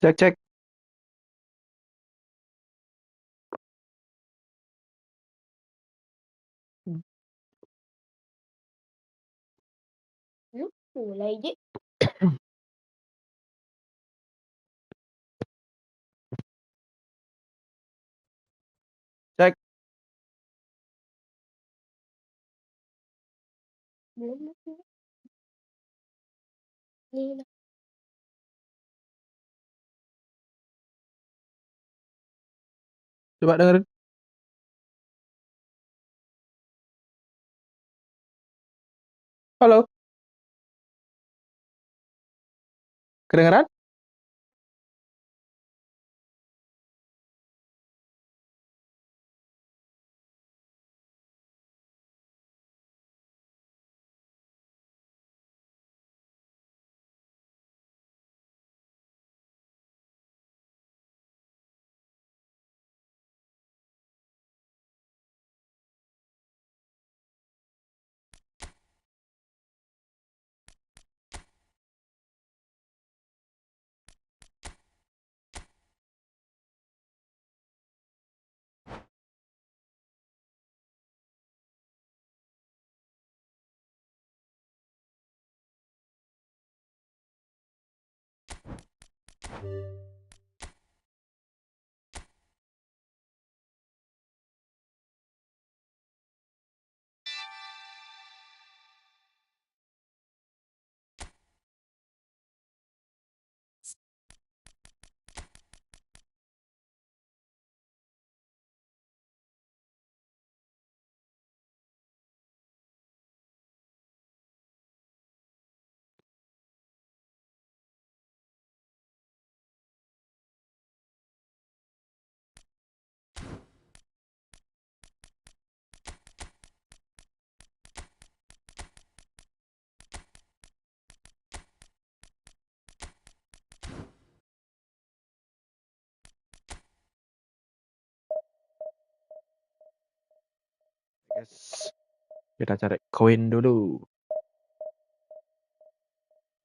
Cek cek. Mulai aja. Cek. Belum. Ini. Coba dengerin. Halo. Kedengeran? Guys, kita cari koin dulu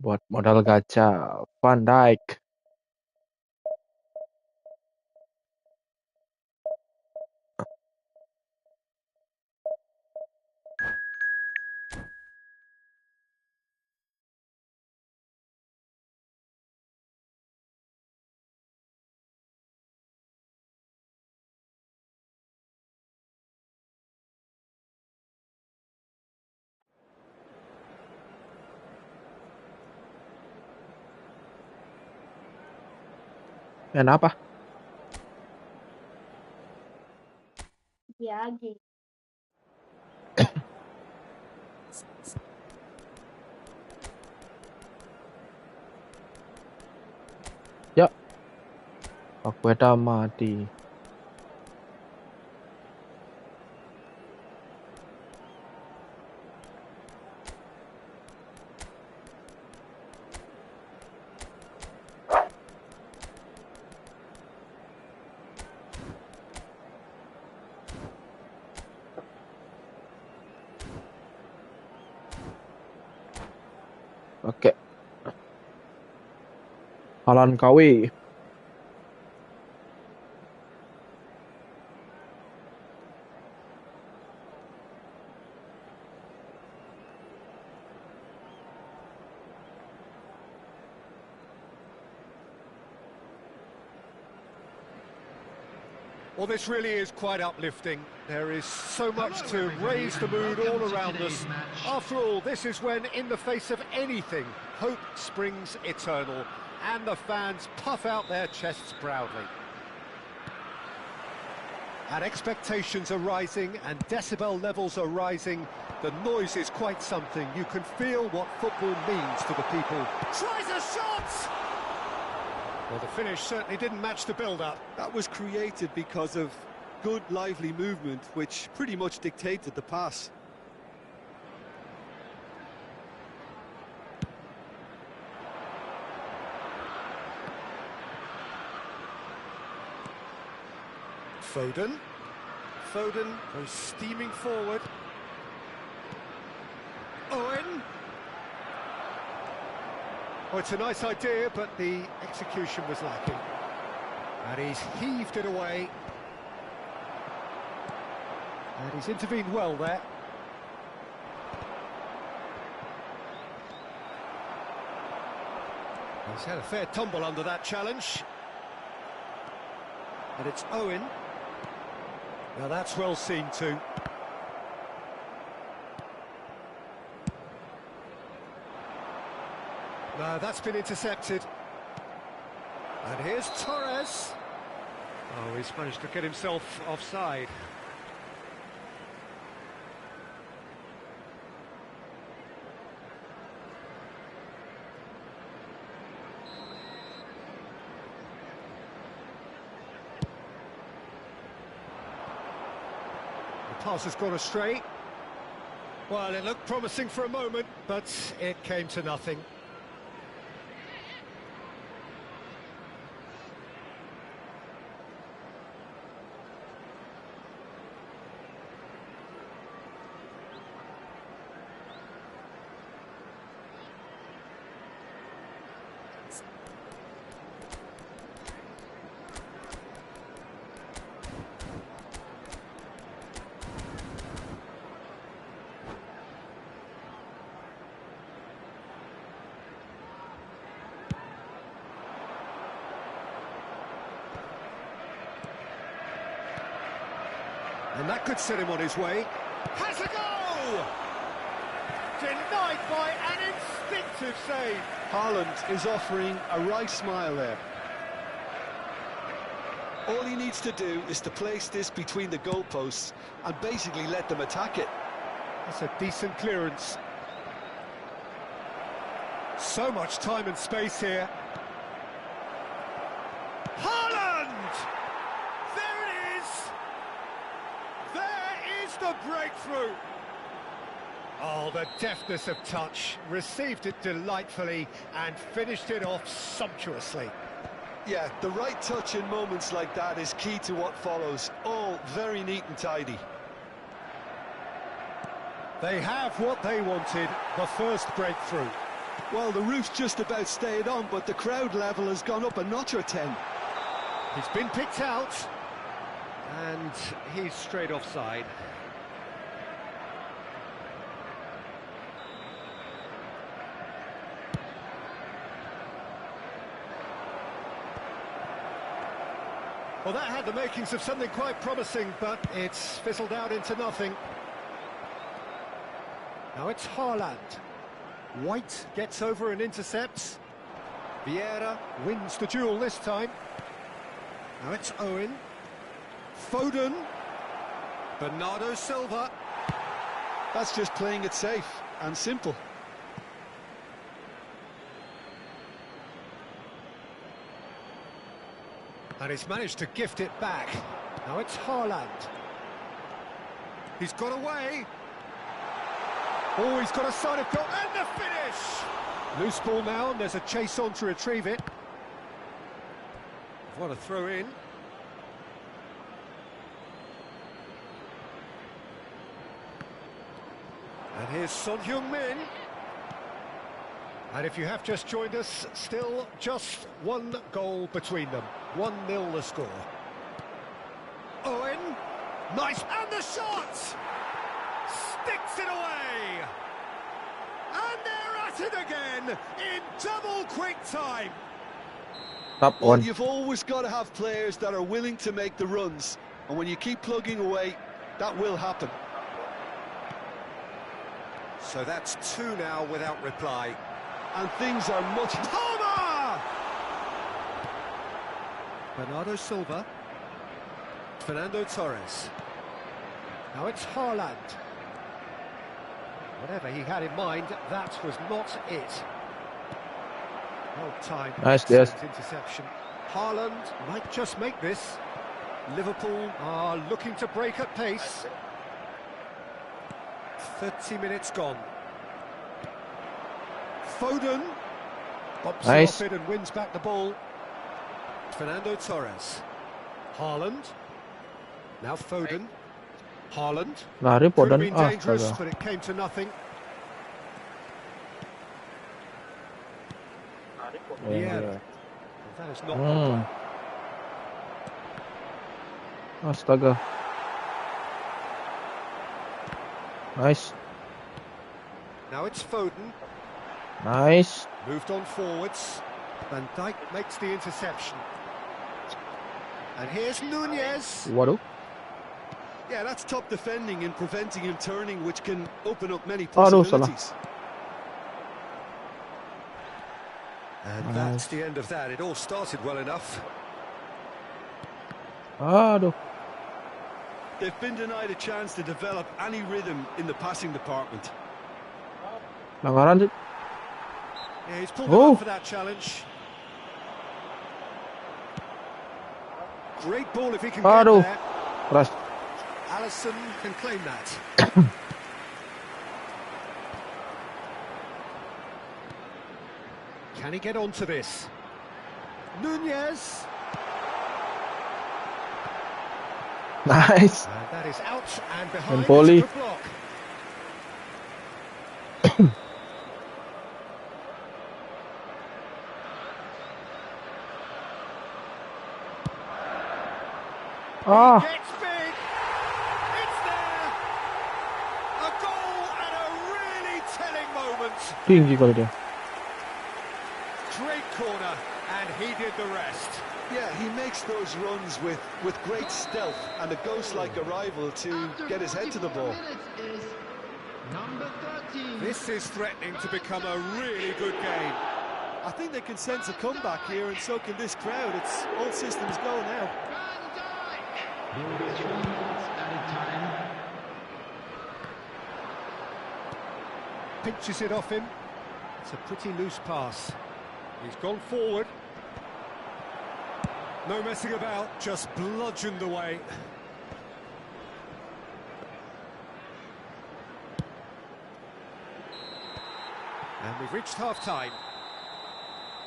buat modal gacha Van Dijk. Dan apa? Ya, gitu. Ya, aku udah mati. Oke. Halan KW. Well, this really is quite uplifting. There is so much to raise the mood all around us. After all, this is when, in the face of anything, hope springs eternal, and the fans puff out their chests proudly. And expectations are rising, and decibel levels are rising. The noise is quite something. You can feel what football means to the people. Tries a shot! Well, the finish certainly didn't match the build-up. That was created because of good, lively movement, which pretty much dictated the pass. Foden goes steaming forward. Owen. Well, it's a nice idea, but the execution was lacking. And he's heaved it away. And he's intervened well there. He's had a fair tumble under that challenge. And it's Owen. Now that's well seen too. No, that's been intercepted. And here's Torres. Oh, he's managed to get himself offside. The pass has gone astray. Well, it looked promising for a moment, but it came to nothing. And that could set him on his way. Has a goal! Denied by an instinctive save. Haaland is offering a right smile there. All he needs to do is to place this between the goalposts and basically let them attack it. That's a decent clearance. So much time and space here. Haaland! There it is! There is the breakthrough! Oh, the deftness of touch. Received it delightfully and finished it off sumptuously. Yeah, the right touch in moments like that is key to what follows. All very neat and tidy. They have what they wanted, the first breakthrough. Well, the roof's just about stayed on, but the crowd level has gone up a notch or 10. He's been picked out, and he's straight offside. Well, that had the makings of something quite promising, but it's fizzled out into nothing. Now it's Haaland. White gets over and intercepts. Vieira wins the duel this time. Now it's Owen. Foden. Bernardo Silva. That's just playing it safe and simple. And he's managed to gift it back. Now it's Haaland. He's got away. Oh, he's got a side of goal, and the finish! Loose ball now, and there's a chase on to retrieve it. What a throw in. And here's Son Heung-min. And if you have just joined us, still just one goal between them. 1-0 the score. Owen, nice, and the shot! Sticks it away! And they're at it again in double quick time. Top Well, one. you've always got to have players that are willing to make the runs, and when you keep plugging away, that will happen. So that's 2 now without reply. And things are much... Palmer! Bernardo Silva. Fernando Torres. Now it's Haaland. Whatever he had in mind, that was not it. Well timed. Nice, yes. Interception. Haaland might just make this. Liverpool are looking to break at pace. 30 minutes gone. Foden bumps Nice. off it and wins back the ball. Fernando Torres. Haaland. Now Foden. Haaland. Lari Could have Foden. been Ah, dangerous, astaga. but it came to nothing. Yeah, that is not. Astaga. Nice. Now it's Foden. Nice. Moved on forwards. Van Dijk makes the interception. And here's Nunez. Waduh. Yeah, that's top defending and preventing him turning, which can open up many Aduh, possibilities. And that's the end of that. It all started well enough. Aduh. They've been denied a chance to develop any rhythm in the passing department. Pelanggaran sih. Yeah, he's pulled up for that challenge. Great ball if he can get there. Keras. Alisson can claim that. Can he get onto this? Nunez. Nice. And that is out and behind. Empoli. It's a good block. Gets big. It's there. A goal and a really telling moment. Tinggi kalau dia. Great corner, and he did the rest. Yeah, he makes those runs with great stealth and a ghost-like arrival to get his head to the ball. This is threatening to become a really good game. I think they can sense a comeback here, and so can this crowd. It's all systems go now. Pinches it off him. It's a pretty loose pass. He's gone forward. No messing about, just bludgeoned away. And we've reached half-time.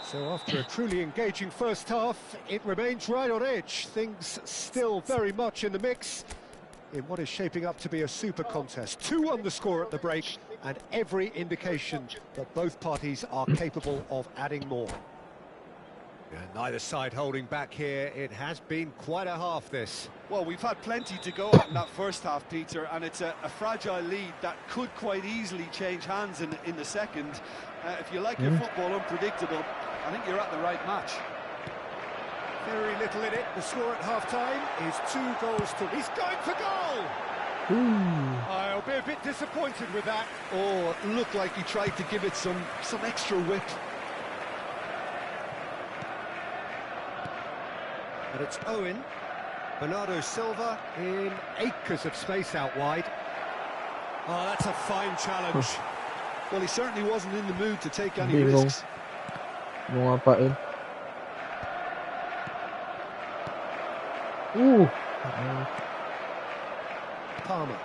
So after a truly engaging first half, it remains right on edge. Things still very much in the mix in what is shaping up to be a super contest. 2-1 the score at the break, and every indication that both parties are capable of adding more. Yeah, neither side holding back here. It has been quite a half, this. Well, we've had plenty to go at in that first half, Peter, and it's a fragile lead that could quite easily change hands in the second. If you like your football unpredictable, I think you're at the right match. Very little in it. The score at half-time is 2 goals to... He's going for goal! I'll be a bit disappointed with that. Oh, it looked like he tried to give it some extra whip. And it's Owen. Bernardo Silva in acres of space out wide. Oh, that's a fine challenge. Well, he certainly wasn't in the mood to take any risks. Mau ngapain? Palmer.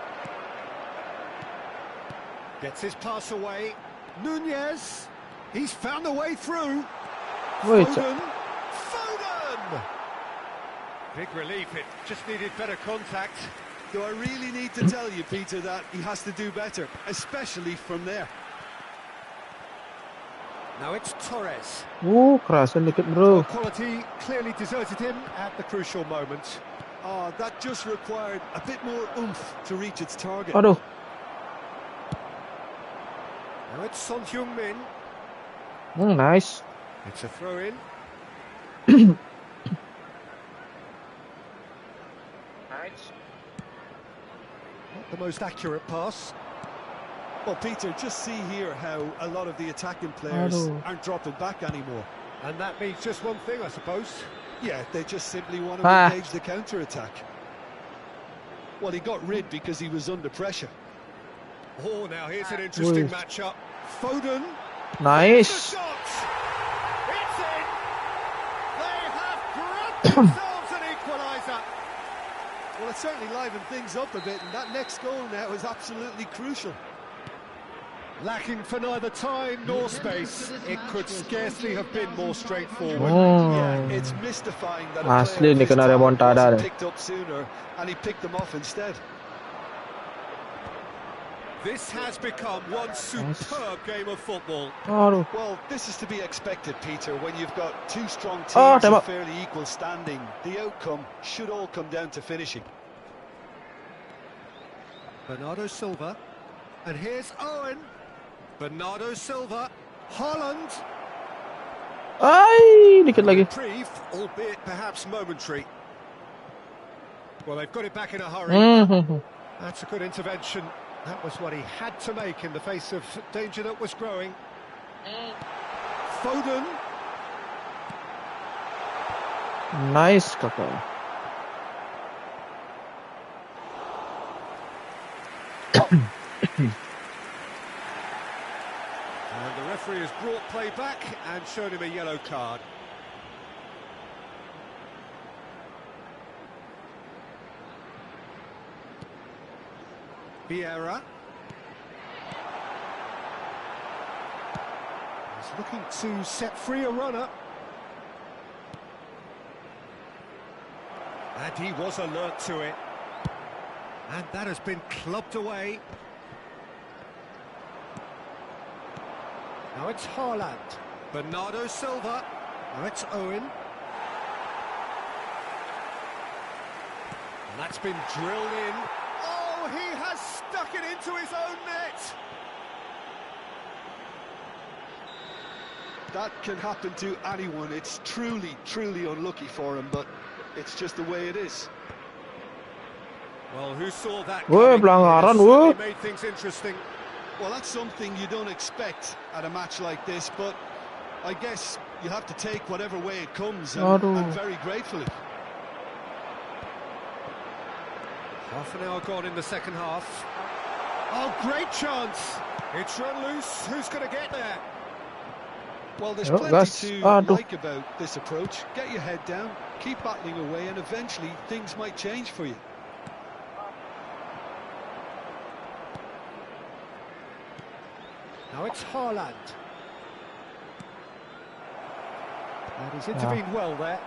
Gets his pass away. Nunez. He's found the way through. Foden. Big relief, it just needed better contact. Do I really need to tell you, Peter, that he has to do better, especially from there? Now it's Torres. Kerasan dikit bro. Quality clearly deserted him at the crucial moment. Oh, that just required a bit more oomph to reach its target. Aduh. Now it's Son Heung-min. Nice. It's a throw-in. Not the most accurate pass. Well, Peter, just see here how a lot of the attacking players aren't dropping back anymore. And that means just one thing, I suppose. Yeah, they just simply want to engage the counter-attack. Well, he got rid because he was under pressure. Oh, now here's an interesting matchup. Foden. Nice. The shot. It's in. They have grabbed themselves an equaliser. Well, it certainly livened things up a bit, and that next goal now is absolutely crucial. Lacking for neither time nor space, it could scarcely have been more straightforward. Yeah, it's mystifying that a Asli player ni kena remontada wasn't picked up sooner, and he picked them off instead. This has become one superb game of football. Aduh. Well, this is to be expected, Peter, when you've got two strong teams Oh, of tembak. fairly equal standing. The outcome should all come down to finishing. Bernardo Silva. And here's Owen. Bernardo Silva. Holland. Ay, dikit lagi. Reprieve, albeit perhaps momentary. Well, they've got it back in a hurry. That's a good intervention. That was what he had to make in the face of danger that was growing. Foden. Nice, kakak. And the referee has brought play back and shown him a yellow card. Vieira. He's looking to set free a runner. And he was alert to it. And that has been clubbed away. Now it's Haaland. Bernardo Silva. Now it's Owen. And that's been drilled in. Oh, he has stuck it into his own net. That can happen to anyone. It's truly, truly unlucky for him, but it's just the way it is. Well, who saw that Woi, coming? pelanggaran, It woi. certainly made things interesting. Well, that's something you don't expect at a match like this, but I guess you have to take whatever way it comes, and very gratefully. Half an hour gone in the second half. Oh, great chance. It's run loose. Who's going to get there? Well, there's Oh, plenty gas. to Aduh. like about this approach. Get your head down, keep battling away, and eventually things might change for you. Now it's Haaland. And he's intervened well there.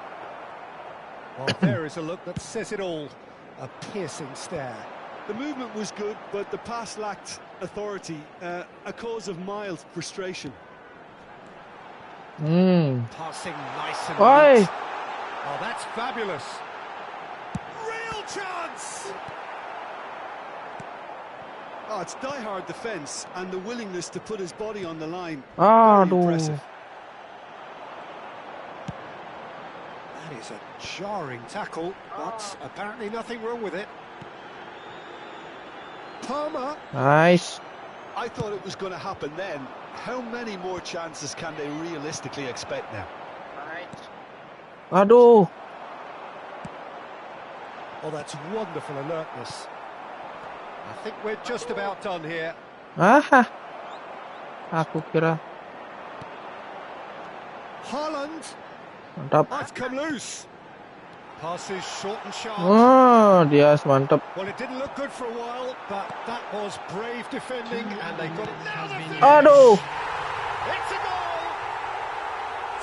Well, there is a look that says it all. A piercing stare. The movement was good, but the pass lacked authority, a cause of mild frustration. Passing nice and Oi. neat. Oh, that's fabulous. Real chance! Oh, it's die-hard defence and the willingness to put his body on the line. Very Aduh. impressive. That is a jarring tackle, but apparently nothing wrong with it. Palmer. Nice. I thought it was going to happen then. How many more chances can they realistically expect now? Aduh. Oh, that's wonderful alertness. I think we're just about done here. Ah. Aku kira. Haaland. Mantap. That's come loose. Passes short and sharp. Oh, Dias mantap. Well, it didn't look good for a while, but that was brave defending, and they got it. Now the finish. Aduh. It's a goal.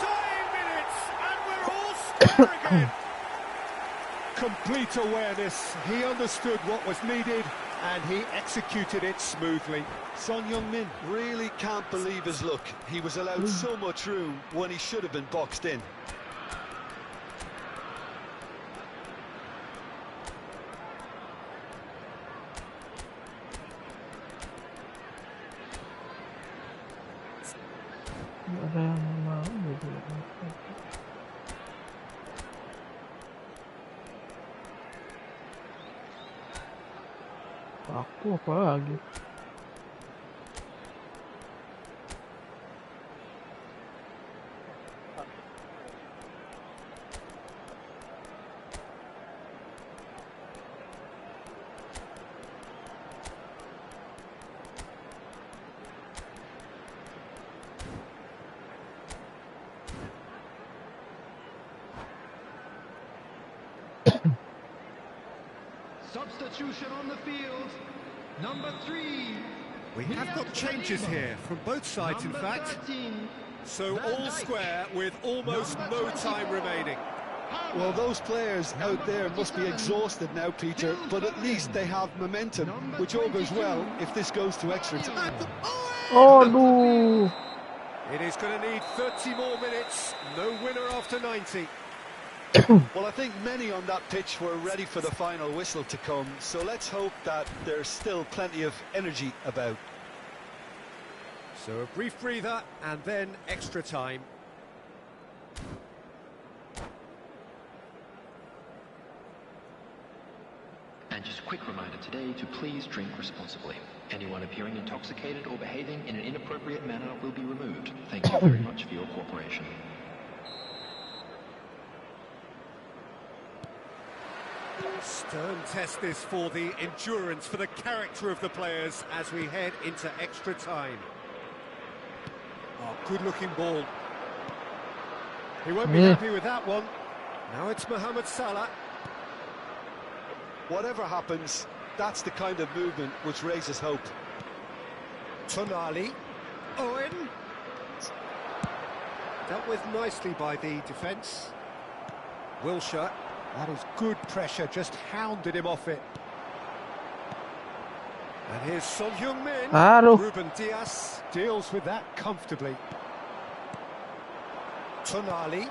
Time minutes, and we're all square again. Complete awareness. He understood what was needed, and he executed it smoothly. Son Heung-min really can't believe his luck. He was allowed so much room when he should have been boxed in. Ada yang mau gitu. Aku apa lagi? Substitution on the field, number 3. We have got changes here from both sides, in Number fact. 13. So all square with almost no time remaining. Well, those players out there must be exhausted now, Peter, but at least they have momentum, which augurs well if this goes to extra time. Oh, aduh. It is going to need 30 more minutes. No winner after 90. Well, I think many on that pitch were ready for the final whistle to come, so let's hope that there's still plenty of energy about. So a brief breather and then extra time. And just a quick reminder today to please drink responsibly. Anyone appearing intoxicated or behaving in an inappropriate manner will be removed. Thank you very much for your cooperation. Stern test this for the endurance, for the character of the players as we head into extra time. Oh, good-looking ball. He won't be happy with that one. Now it's Mohamed Salah. Whatever happens, that's the kind of movement which raises hope. Tonali. Owen. Dealt with nicely by the defence. Wilshere. That is good pressure, just hounded him off it. And here's Son Heung-min. Ruben Dias deals with that comfortably. Tonali.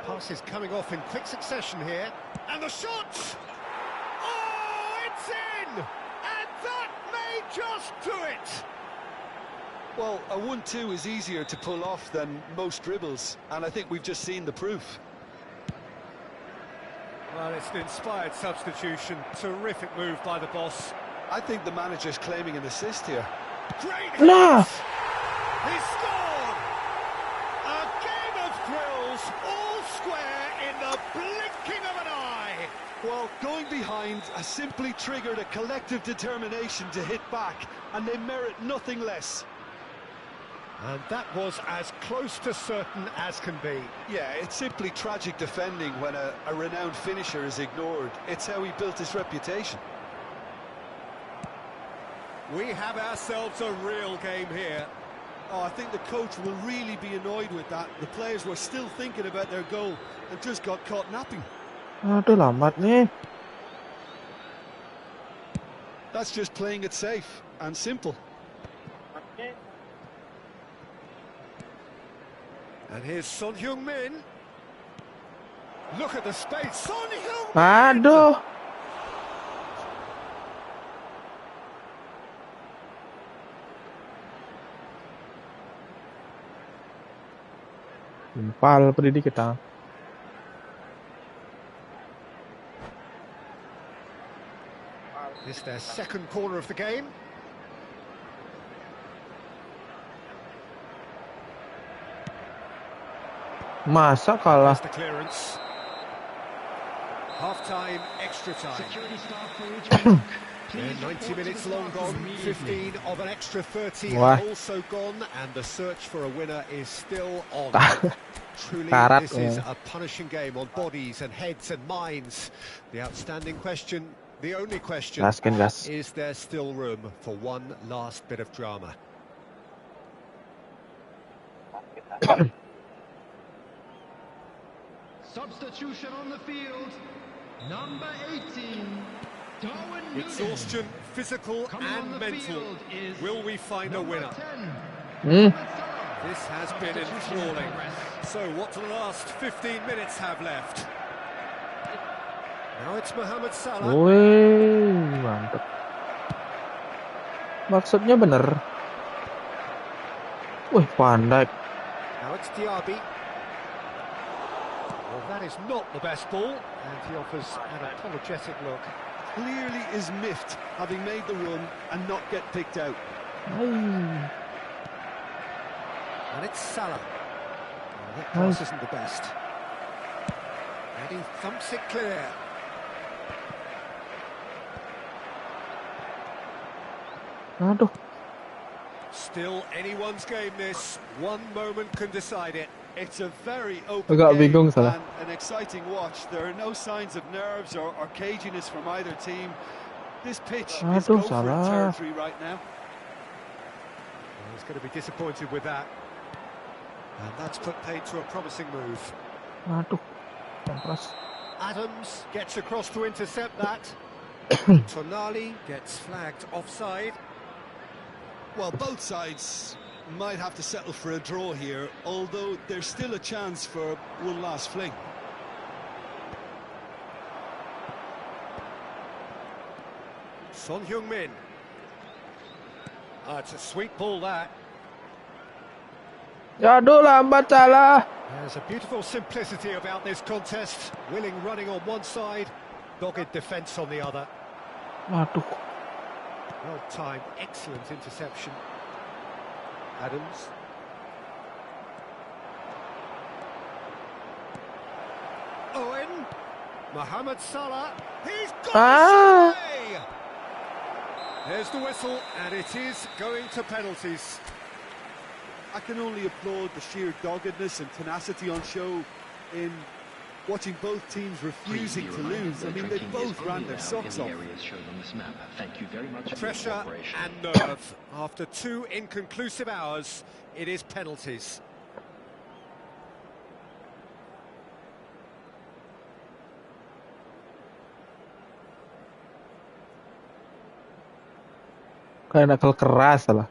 Pass is coming off in quick succession here. And the shot! Oh, it's in! And that may just do it! Well, a 1-2 is easier to pull off than most dribbles, and I think we've just seen the proof. Well, it's an inspired substitution. Terrific move by the boss. I think the manager's claiming an assist here. Great Nah. hit! He scored! A game of thrills, all square in the blinking of an eye. Well, going behind has simply triggered a collective determination to hit back, and they merit nothing less. And that was as close to certain as can be. Yeah, it's simply tragic defending when a renowned finisher is ignored. It's how he built his reputation. We have ourselves a real game here. Oh, I think the coach will really be annoyed with that. The players were still thinking about their goal and just got caught napping. Aduh, lambat nih. That's just playing it safe and simple. And here's Son Heung-min. Look at the space. Son Heung-min! Aduh. Impal pendidik kita. This is their second corner of the game. Masa kalah? That's the clearance. Half-time, extra time. Security staff for each block. Please 90 minutes long gone, 15 of an extra 30 Wah. are also gone, and the search for a winner is still on. Truly, Karat, this is a punishing game on bodies and heads and minds. The outstanding question, the only question, Gas kan gas. is there still room for one last bit of drama? Substitution on the field. Number 18, Darwin Núñez. Exhaustion, physical Coming on and the mental. field is Will we find a number winner? 10, This has been enthralling. So what do the last 15 minutes have left? Now it's Mohamed Salah. Wih, mantap. Maksudnya bener. Wih, pandai. Now it's Diaby. Well, that is not the best ball, and he offers an apologetic look. Clearly is miffed, having made the run and not get picked out. And it's Salah. Oh, that pass isn't the best. And he thumps it clear. Aduh. Still anyone's game this. One moment can decide it. It's a very open Agak game bingung Salah. and an exciting watch. There are no signs of nerves or caginess from either team. This pitch is Aduh, go for it Salah. territory right now. Well, he's going to be disappointed with that. And that's put paid to a promising move. Aduh. Adams gets across to intercept that. Tonali gets flagged offside. Well, both sides might have to settle for a draw here, although there's still a chance for one last fling. Son Heung-min. It's a sweet ball, that. Aduh, lambat salah. There's a beautiful simplicity about this contest. Willing running on one side, dogged defence on the other. Aduh. Well timed, excellent interception. Adams. Owen. Mohamed Salah. He's got it away! There's the whistle, and it is going to penalties. I can only applaud the sheer doggedness and tenacity on show in watching both teams refusing to lose. I mean, they both ran their socks off. Thank you very much. Pressure and nerve. After 2 inconclusive hours, it is penalties. Kayak nakal keras lah.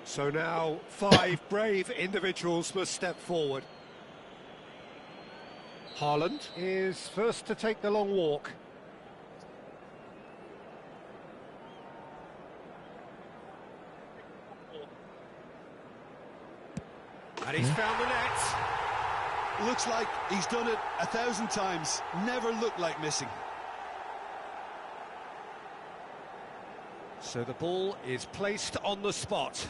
So now 5 brave individuals must step forward. Haaland is first to take the long walk. And he's found the net. Looks like he's done it 1,000 times. Never looked like missing. So the ball is placed on the spot.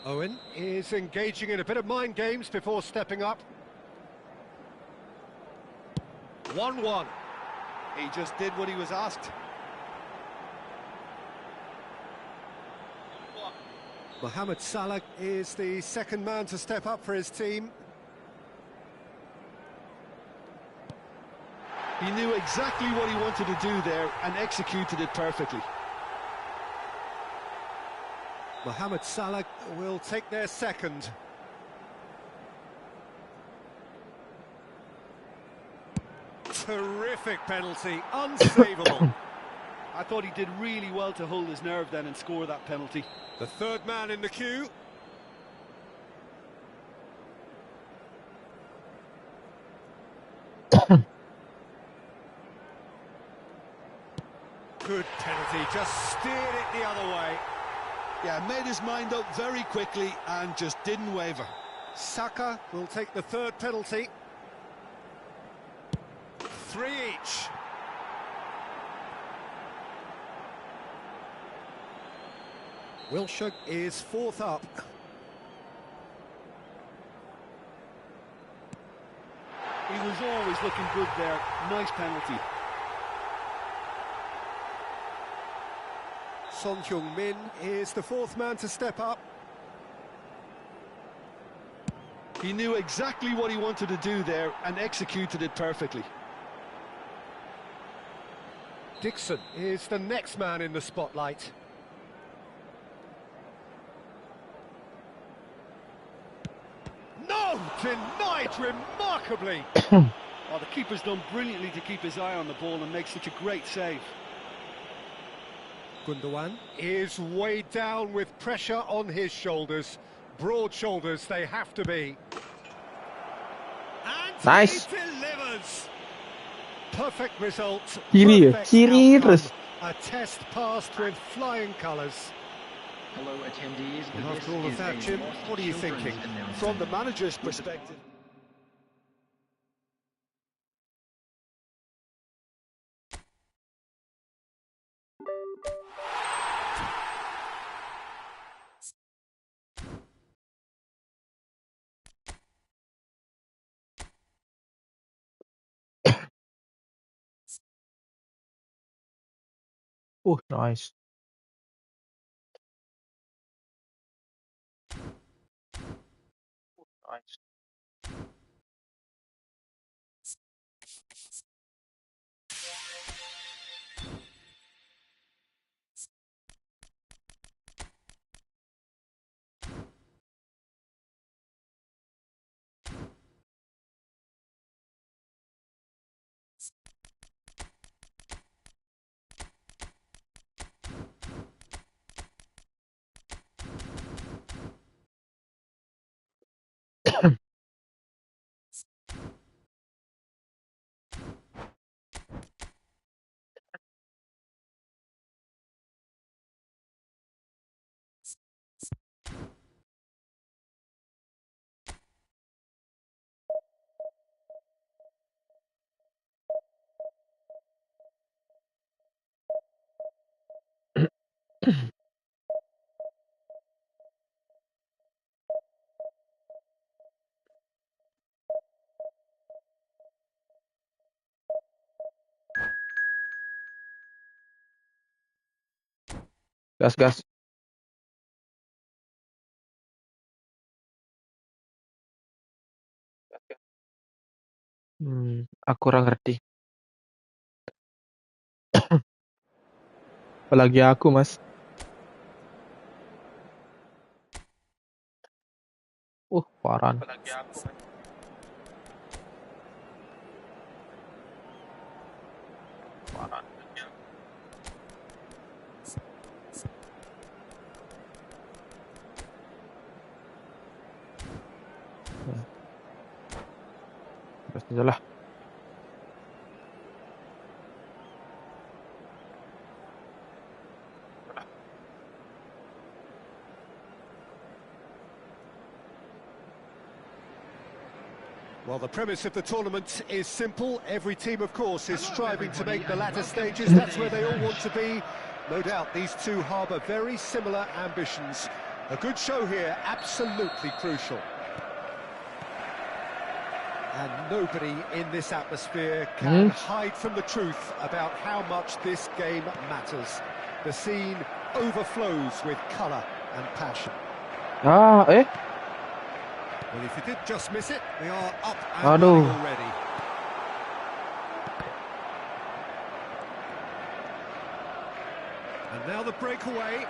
Owen is engaging in a bit of mind games before stepping up. 1-1. He just did what he was asked. Mohamed Salah is the second man to step up for his team. He knew exactly what he wanted to do there and executed it perfectly. Mohamed Salah will take their second. Terrific penalty, unsavable. I thought he did really well to hold his nerve then and score that penalty. The third man in the queue. Good penalty, just steered it the other way. Yeah, made his mind up very quickly and just didn't waver. Saka will take the third penalty. 3 each. Wilshere is fourth up. He was always looking good there. Nice penalty. Son Heung-min is the fourth man to step up. He knew exactly what he wanted to do there and executed it perfectly. Dixon is the next man in the spotlight. No! Denied remarkably! Oh, the keeper's done brilliantly to keep his eye on the ball and make such a great save. Gundogan is weighed down with pressure on his shoulders. Broad shoulders they have to be. And Nice. he delivers! Perfect result. Kiri, Perfect kiri outcome. terus. A test passed with flying colours. Hello, attendees. After all of that, Jim, what are you thinking? From the manager's perspective, Nice. Nice. Gas. Aku kurang ngerti. Apalagi aku, Mas. Parah. Lah. Well, the premise of the tournament is simple. Every team, of course, is striving to make the latter stages. That's where they all want to be. No doubt these two harbour very similar ambitions. A good show here, absolutely crucial. And nobody in this atmosphere can hide from the truth about how much this game matters. The scene overflows with colour and passion. Well, if you did just miss it, we are up and running already. And now the breakaway.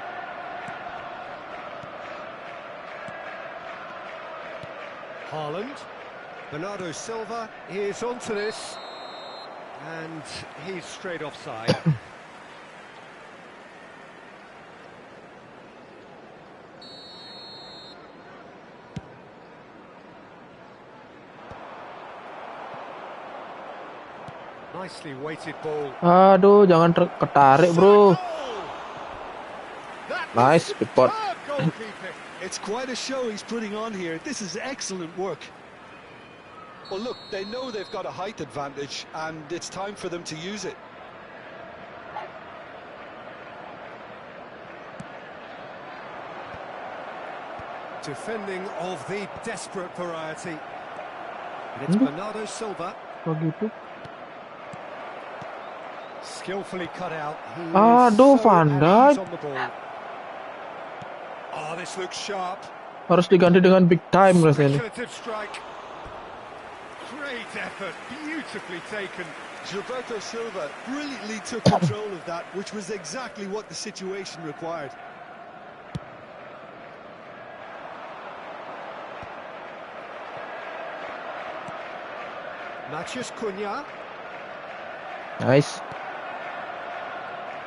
Haaland. Bernardo Silva is onto this. And he's straight offside. Nicely weighted ball. Aduh, jangan ketarik, bro. Nice, good spot. It's quite a show he's putting on here. This is excellent work. Well, look, they know they've got a height advantage, and it's time for them to use it. Defending of the desperate variety. And it's Bernardo Silva. Begitu. Skillfully cut out. Aduh, Van Dijk. Oh, this looks sharp. Harus diganti dengan big time rasanya. Speculative strike. Great effort, beautifully taken. Gilberto Silva brilliantly took control of that, which was exactly what the situation required. Matheus Cunha. Nice.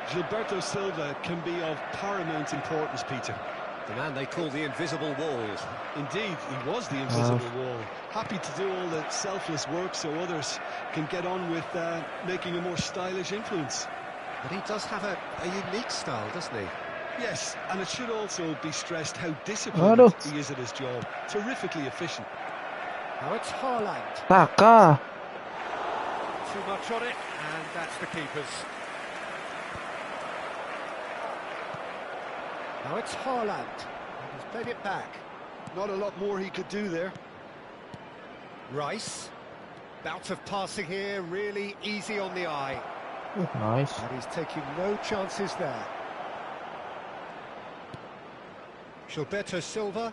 Gilberto Silva can be of paramount importance, Peter. The man they call the invisible wall. Indeed, he was the invisible wall. Happy to do all the selfless work so others can get on with making a more stylish influence. But he does have a unique style, doesn't he? Yes, and it should also be stressed how disciplined he is at his job. Terrifically efficient. Now it's Haaland. Saka. Too much on it, and that's the keeper's. Now it's Haaland. He's played it back. Not a lot more he could do there. Rice. Bout of passing here, really easy on the eye. Nice. And he's taking no chances there. Gilberto Silva.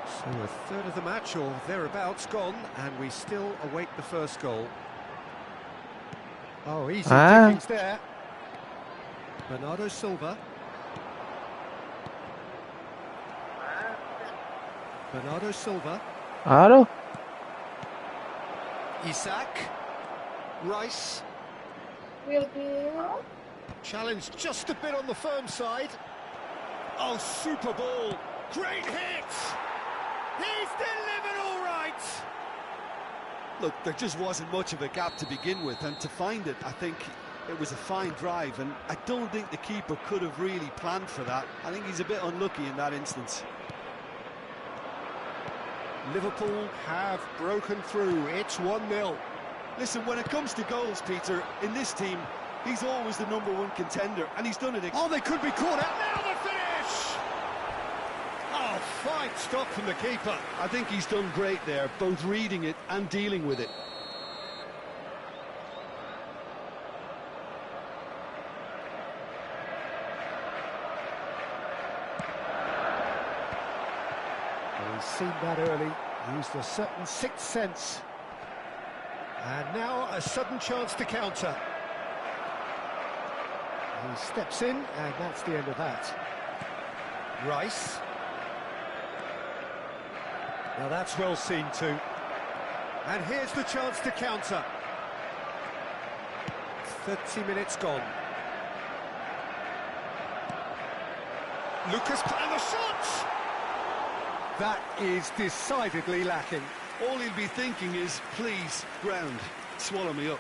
So a third of the match or thereabouts gone, and we still await the first goal. Oh, easy pickings there. Bernardo Silva. Bernardo Silva. Aduh. Isak. Rice. Real good. Challenge just a bit on the firm side. Oh, super ball. Great hit. He's delivered all right. Look, there just wasn't much of a gap to begin with, and to find it, I think it was a fine drive, and I don't think the keeper could have really planned for that. I think he's a bit unlucky in that instance. Liverpool have broken through. It's 1-0. Listen, when it comes to goals, Peter, in this team, he's always the #1 contender, and he's done it. Oh, they could be caught out. Now the finish! Oh, fine stop from the keeper. I think he's done great there, both reading it and dealing with it. Well, he's seen that early, used a certain sixth sense. And now a sudden chance to counter. He steps in, and that's the end of that. Rice. Now that's well seen too. And here's the chance to counter. 30 minutes gone. Lucas, and the shot! That is decidedly lacking. All he'll be thinking is, please, ground, swallow me up.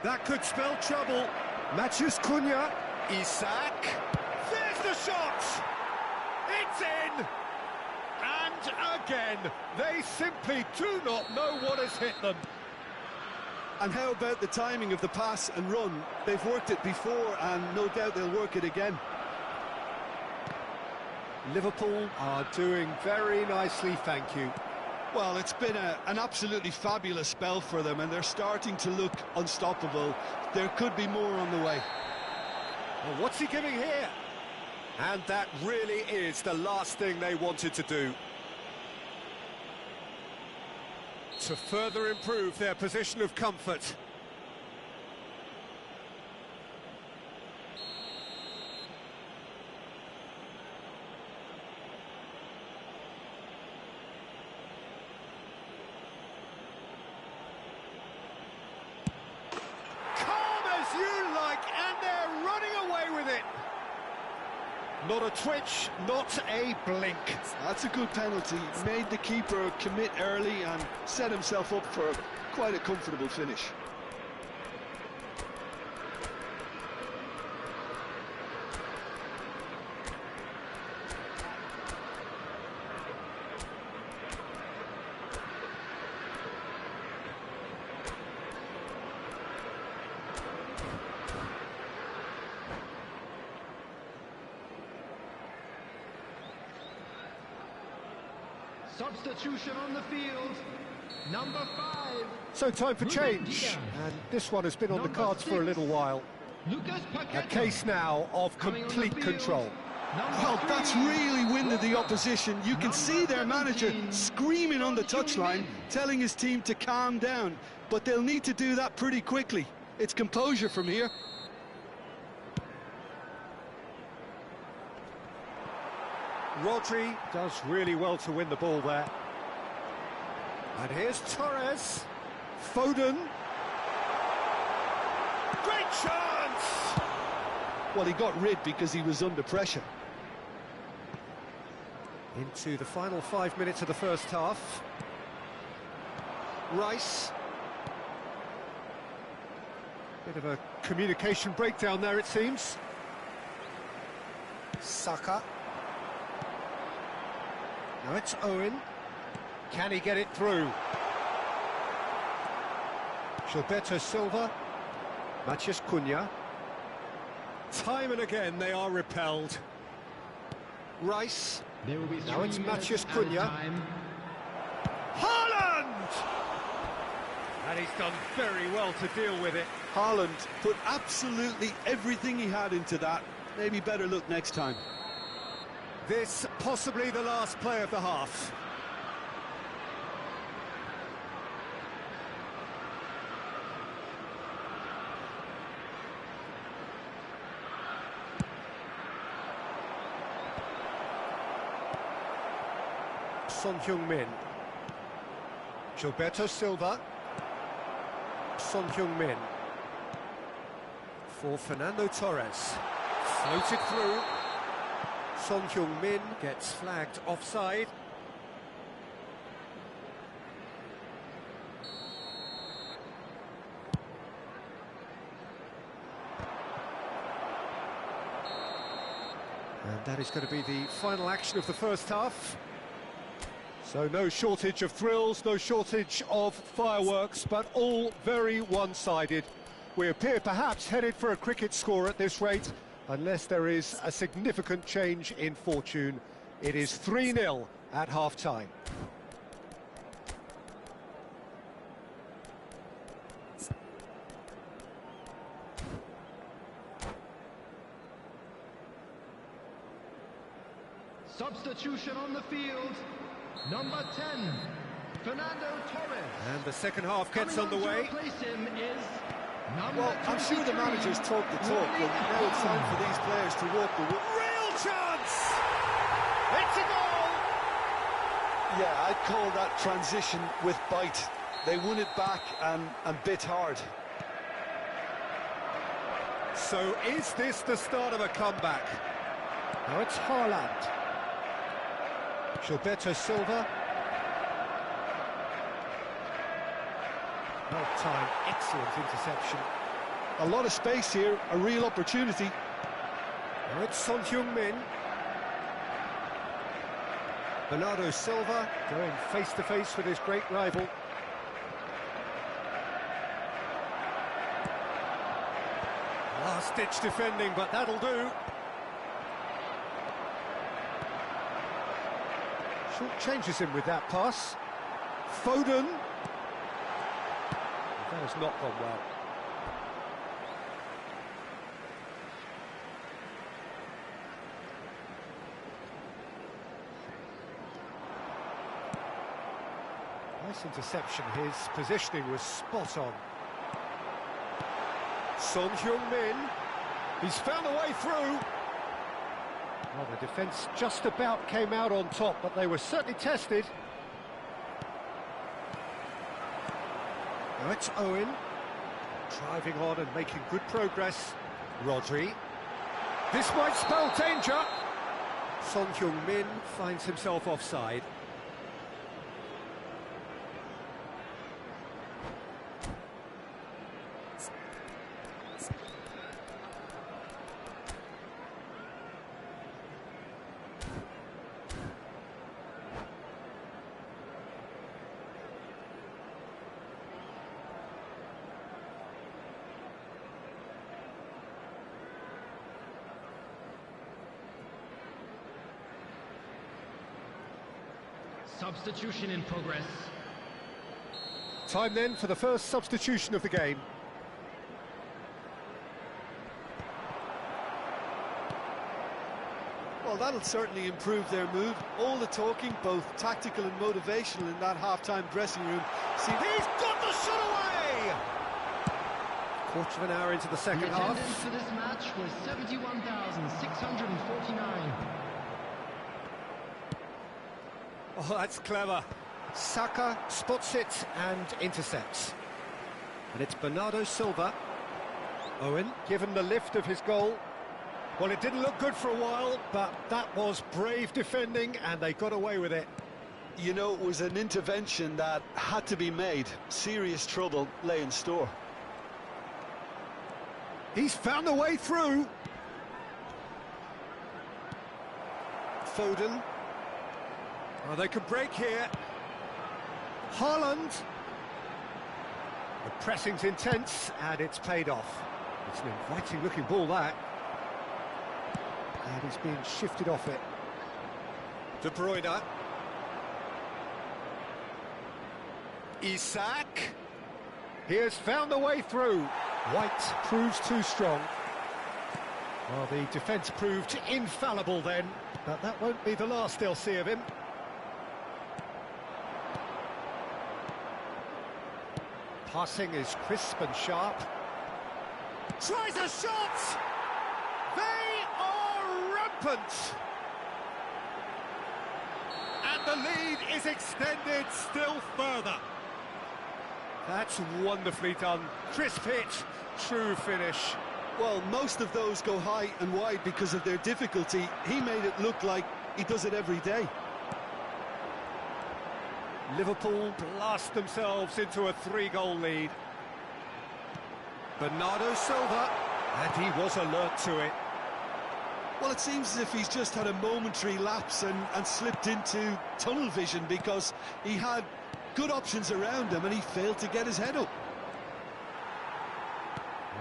That could spell trouble. Matheus Cunha. Isak. There's the shot! It's in! And again, they simply do not know what has hit them. And how about the timing of the pass and run? They've worked it before, and no doubt they'll work it again. Liverpool are doing very nicely, thank you. Well, it's been an absolutely fabulous spell for them, and they're starting to look unstoppable. There could be more on the way. Well, what's he giving here? And that really is the last thing they wanted to do. To further improve their position of comfort. Not a twitch, not a blink. That's a good penalty. Made the keeper commit early and set himself up for quite a comfortable finish. Substitution on the field, number 5. So time for change, and this one has been on the cards for a little while. A case now of complete control. Well, that's really winded the opposition. You can see their manager screaming on the touchline, telling his team to calm down, but they'll need to do that pretty quickly. It's composure from here. Rodri does really well to win the ball there. And here's Torres. Foden. Great chance! Well, he got rid because he was under pressure. Into the final 5 minutes of the first half. Rice. Bit of a communication breakdown there, it seems. Saka. Now it's Owen. Can he get it through? Gilberto Silva. Matheus Cunha. Time and again they are repelled. Rice. There will be Now 3 it's minutes Matthias at a Cunha. time. Haaland! And he's done very well to deal with it. Haaland put absolutely everything he had into that. Maybe better luck next time. This possibly the last play of the half. Son Heung-min. Gilberto Silva. Son Heung-min. For Fernando Torres. Floated through. Son Heung-min gets flagged offside. And that is going to be the final action of the first half. So no shortage of thrills, no shortage of fireworks, but all very one-sided. We appear perhaps headed for a cricket score at this rate, unless there is a significant change in fortune. It is 3-0 at half-time. Substitution on the field. Number 10, Fernando Torres. And the second half gets Coming on to underway. replace him is number Well, I'm sure the 23, managers talk the talk, but now it's time for these players to walk the walk. Real chance! It's a goal! Yeah, I'd call that transition with bite. They won it back and bit hard. So is this the start of a comeback? Now it's Haaland. Gilberto Silva. Well timed, excellent interception. A lot of space here, a real opportunity. Now it's Son Heung-min. Bernardo Silva going face-to-face with his great rival. Last-ditch defending, but that'll do. Short changes him with that pass. Foden. That has not gone well. Nice interception. His positioning was spot on. Son Heung-min. He's found a way through. Well, the defence just about came out on top, but they were certainly tested. Now it's Owen. Driving on and making good progress. Rodri. This might spell danger. Son Heung-min finds himself offside. Substitution in progress. Time then for the first substitution of the game. Well, that'll certainly improve their mood. All the talking, both tactical and motivational in that half-time dressing room. See, he's got the shot away! Quarter of an hour into the second The half. attendance for this match was 71,649. Oh, that's clever. Saka spots it and intercepts. And it's Bernardo Silva. Owen, given the lift of his goal. Well, it didn't look good for a while, but that was brave defending, and they got away with it. You know, it was an intervention that had to be made. Serious trouble lay in store. He's found a way through. Foden. Oh, they could break here. Haaland. The pressing's intense, and it's paid off. It's an inviting-looking ball, that. And he's being shifted off it. De Bruyne. Isak. He has found a way through. White proves too strong. Well, the defence proved infallible then, but that won't be the last they'll see of him. Passing is crisp and sharp. Tries a shot! They are rampant! And the lead is extended still further. That's wonderfully done. Crisp hit, true finish. Well, most of those go high and wide because of their difficulty. He made it look like he does it every day. Liverpool blast themselves into a 3-goal lead. Bernardo Silva, and he was alert to it. Well, it seems as if he's just had a momentary lapse and slipped into tunnel vision because he had good options around him and he failed to get his head up.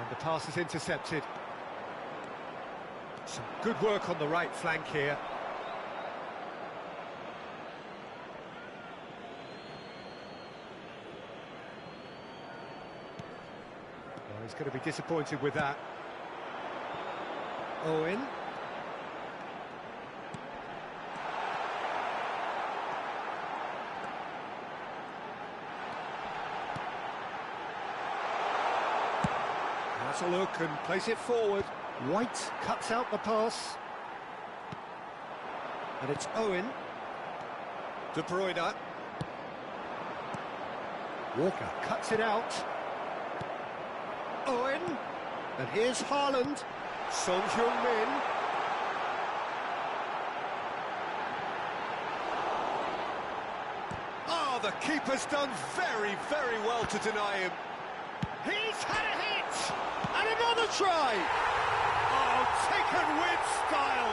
And the pass is intercepted. Some good work on the right flank here. Well, he's going to be disappointed with that. Owen. Has a look and plays it forward. White cuts out the pass. And it's Owen. De Bruyne. Walker cuts it out. Owen. And here's Haaland. Son Heung-min. Oh, the keeper's done very, very well to deny him. He's had a hit! And another try! Oh, taken with style!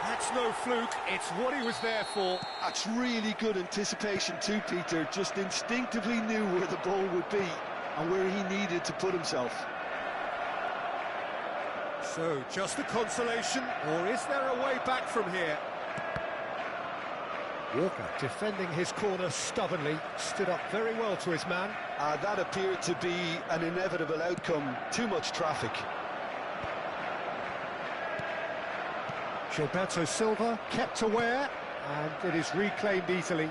That's no fluke, it's what he was there for. That's really good anticipation too, Peter. Just instinctively knew where the ball would be and where he needed to put himself. So, just a consolation, or is there a way back from here? Walker, defending his corner stubbornly, stood up very well to his man. That appeared to be an inevitable outcome. Too much traffic. Gilberto Silva kept aware, and it is reclaimed easily.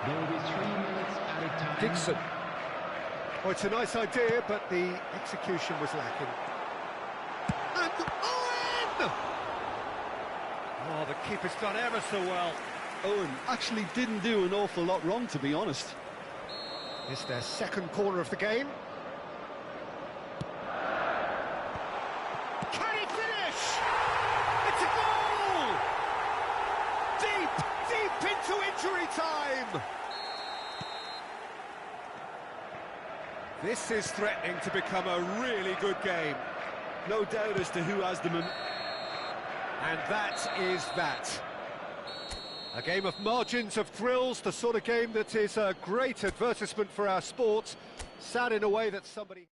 There will be 3 minutes added time. Dixon. Oh, it's a nice idea, but the execution was lacking. And Owen! Oh, the keeper's done ever so well. Owen actually didn't do an awful lot wrong, to be honest. It's their second corner of the game. Can he finish? It's a goal! Deep, deep into injury time! This is threatening to become a really good game. No doubt as to who has the momentum. And that is that. A game of margins, of thrills, the sort of game that is a great advertisement for our sport. Sad in a way that somebody...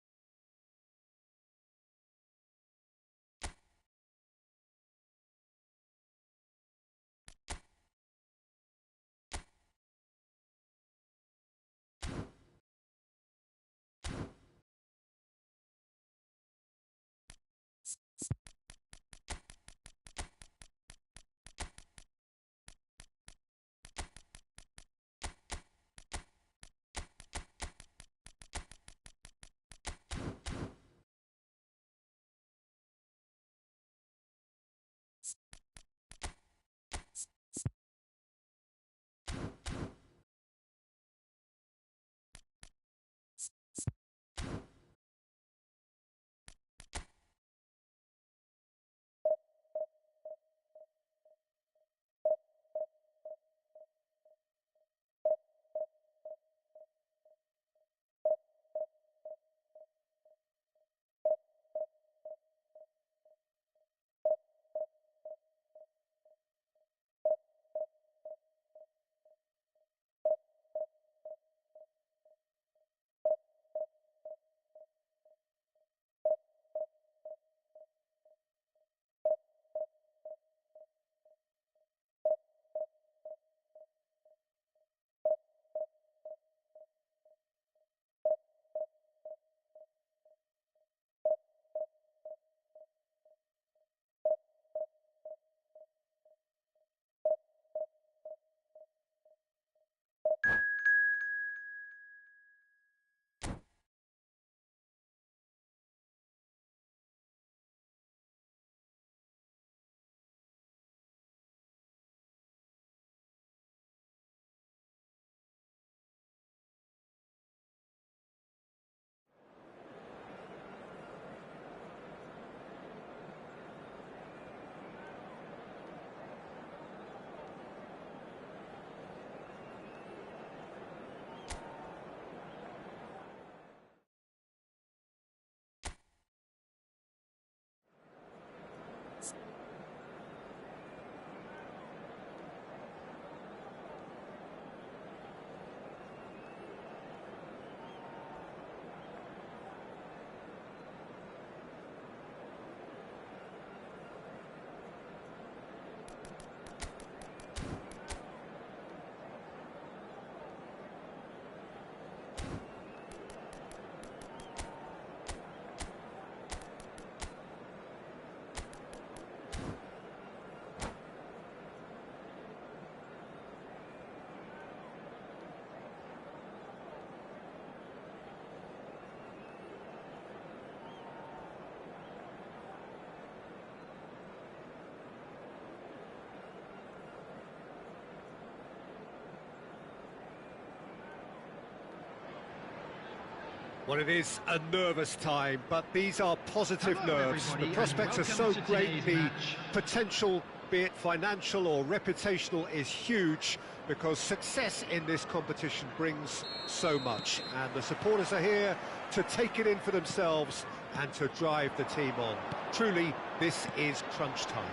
Well, it is a nervous time, but these are positive nerves. The prospects are so great, the potential, be it financial or reputational, is huge because success in this competition brings so much. And the supporters are here to take it in for themselves and to drive the team on. Truly, this is crunch time.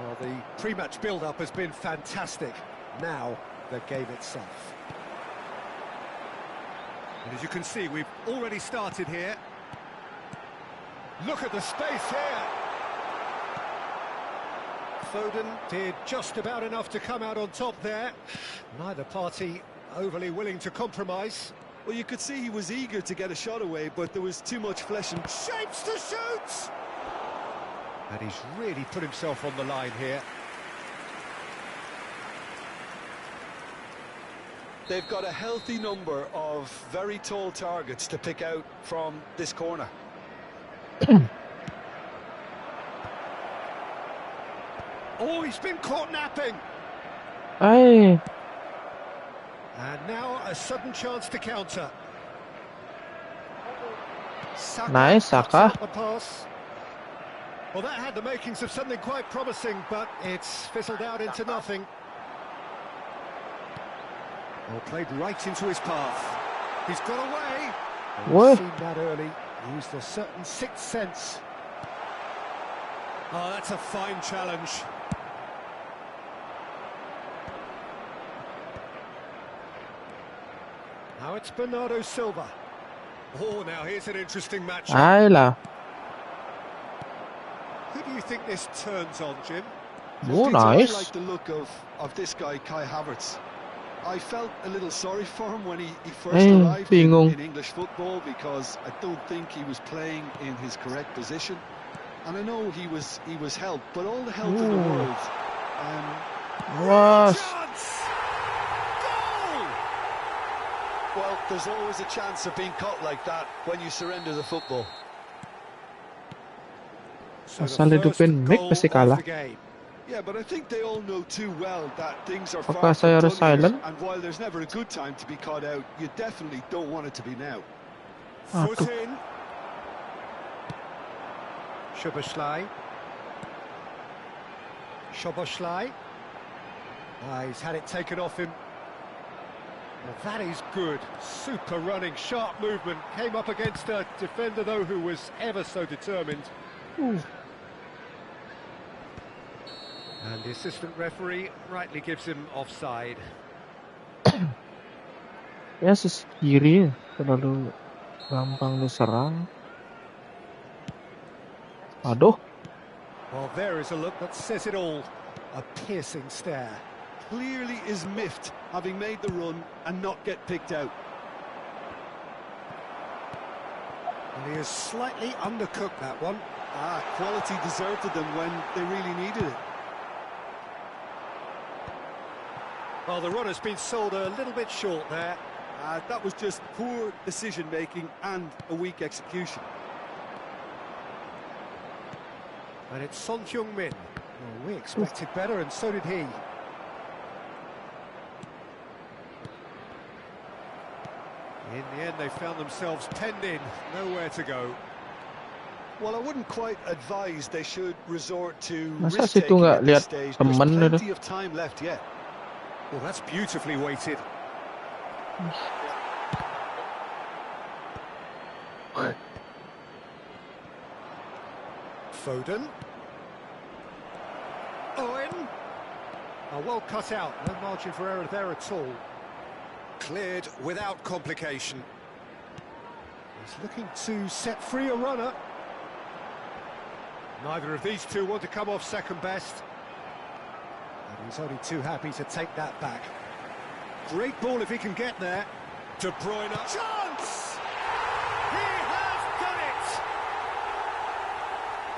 Well, the pre-match build-up has been fantastic. Now, the game itself. And as you can see, we've already started here. Look at the space here. Foden did just about enough to come out on top there. Neither party overly willing to compromise. Well, you could see he was eager to get a shot away, but there was too much flesh and... Shapes to shoot! And he's really put himself on the line here. They've got a healthy number of very tall targets to pick out from this corner. Oh, he's been caught napping. Ay, And now a sudden chance to counter. Saka Nice, cuts Saka. out the pass. Well, that had the makings of something quite promising, but it's fizzled out into nothing. Well, played right into his path. He's got away. What? We've seen that early. Used a certain sixth sense. Oh, that's a fine challenge. Now it's Bernardo Silva. Oh, now here's an interesting match. ay lah. Who do you think this turns on, Jim? Oh, I nice. like the look of this guy, Kai Havertz. I felt a little sorry for him when he first arrived in English football because I don't think he was playing in his correct position. And I know he was helped, but all the help in the world. Was. Chance! Goal! Well, there's always a chance of being caught like that when you surrender the football. So the Asal hidupin first mic goal pasti of kalah. the game. Yeah, but I think they all know too well that things are Apakah far saya from harus done here, silent? and while there's never a good time to be caught out, you definitely don't want it to be now. Foot Aduh. in. Szoboszlai. Szoboszlai. He's had it taken off him. Well, that is good. Super running, sharp movement. Came up against a defender, though, who was ever so determined. And the assistant referee rightly gives him offside. Ya sisi kiri terlalu gampang diserang. Aduh. Well, there is a look that says it all. A piercing stare. Clearly is miffed, having made the run and not get picked out. And he has slightly undercooked that one. Quality deserted them when they really needed it. Well, the run has been sold a little bit short there. That was just poor decision-making and a weak execution. And it's Son Heung-min. Well, we expected better, and so did he. In the end, they found themselves penned in, nowhere to go. Well, I wouldn't quite advise they should resort to Masa risk-taking situ nggak at this lihat stage. temen There's itu? plenty of time left yet. Well, that's beautifully weighted. Foden. Owen. Oh, well cut out. No margin for error there at all. Cleared without complication. He's looking to set free a runner. Neither of these two want to come off second best. And he's only too happy to take that back. Great ball if he can get there. De Bruyne. Chance! He has done it!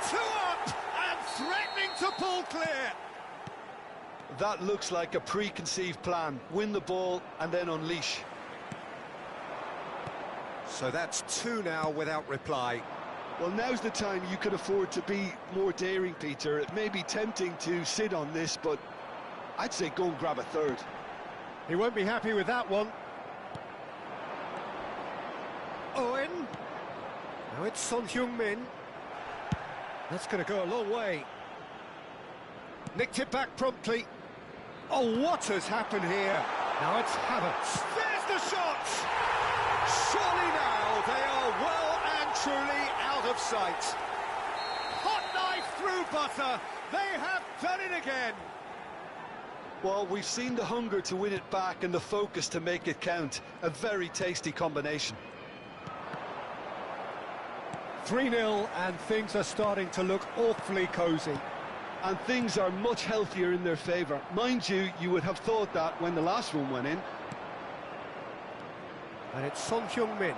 2 up and threatening to pull clear. That looks like a preconceived plan. Win the ball and then unleash. So that's 2 now without reply. Well, now's the time you could afford to be more daring, Peter. It may be tempting to sit on this, but I'd say go and grab a third. He won't be happy with that one. Owen. Now it's Son Heung-min. That's going to go a long way. Nicked it back promptly. Oh, what has happened here? Now it's Havertz. There's the shot! Surely now they are well and truly out of sight. Hot knife through butter. They have done it again. Well, we've seen the hunger to win it back and the focus to make it count. A very tasty combination. 3-0 and things are starting to look awfully cosy. And things are much healthier in their favour. Mind you, you would have thought that when the last one went in. And it's Son Heung-min.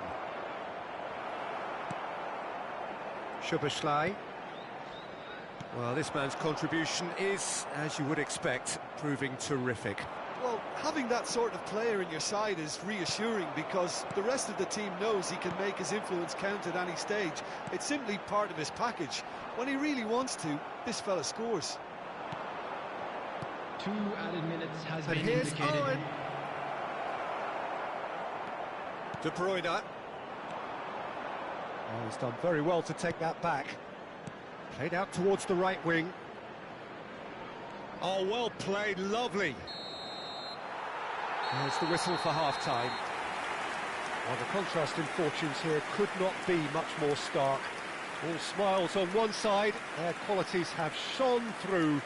Szoboszlai. Well, this man's contribution is, as you would expect, proving terrific. Well, having that sort of player in your side is reassuring because the rest of the team knows he can make his influence count at any stage. It's simply part of his package. When he really wants to, this fella scores. 2 added minutes has And been here's indicated. Owen. De Bruyne. Oh, he's done very well to take that back. Played out towards the right wing. Oh, well played, lovely. There's the whistle for half-time. Well, the contrast in fortunes here could not be much more stark. All smiles on one side, their qualities have shone through.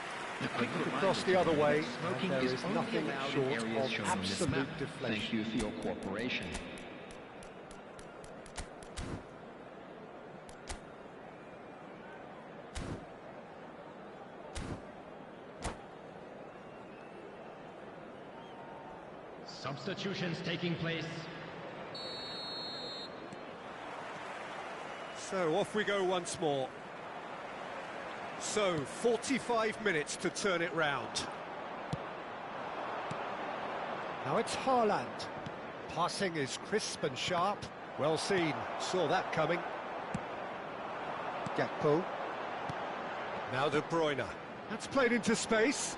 Kick across the other way, and Smoking there is is only nothing allowed in short areas of shown on this map. absolute deflation. Thank you for your cooperation. Substitutions taking place. So off we go once more. So 45 minutes to turn it round. Now it's Haaland. Passing is crisp and sharp. Well seen. Saw that coming. Gakpo. Now De Bruyne. That's played into space.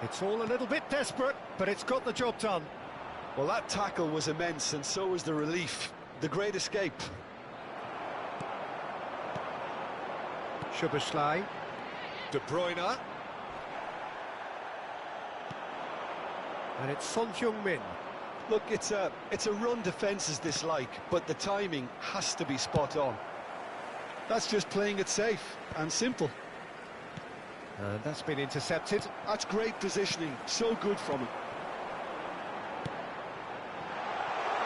It's all a little bit desperate, but it's got the job done. Well, that tackle was immense, and so was the relief. The great escape. Szoboszlai. De Bruyne. And it's Son Heung-min. Look, it's a run defence's dislike, but the timing has to be spot on. That's just playing it safe and simple. And that's been intercepted. That's great positioning, so good from him.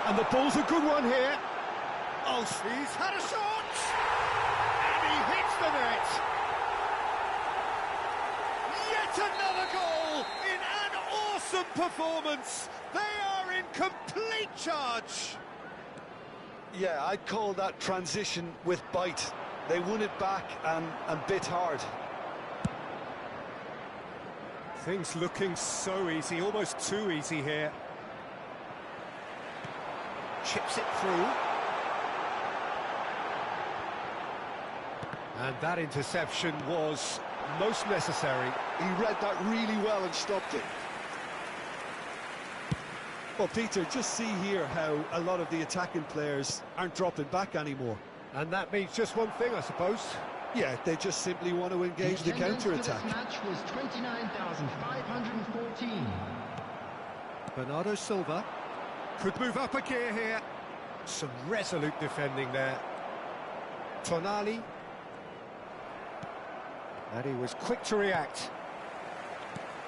And the ball's a good one here. Oh, he's had a shot! And he hits the net! Yet another goal in an awesome performance! They are in complete charge! Yeah, I'd call that transition with bite. They won it back and bit hard. Things looking so easy, almost too easy here. Chips it through. And that interception was most necessary. He read that really well and stopped it. Well, Peter, just see here how a lot of the attacking players aren't dropping back anymore. And that means just one thing, I suppose. Yeah, they just simply want to engage the attendance for counter-attack. This match was 29,514. Bernardo Silva could move up a gear here. Some resolute defending there. Tonali. And he was quick to react.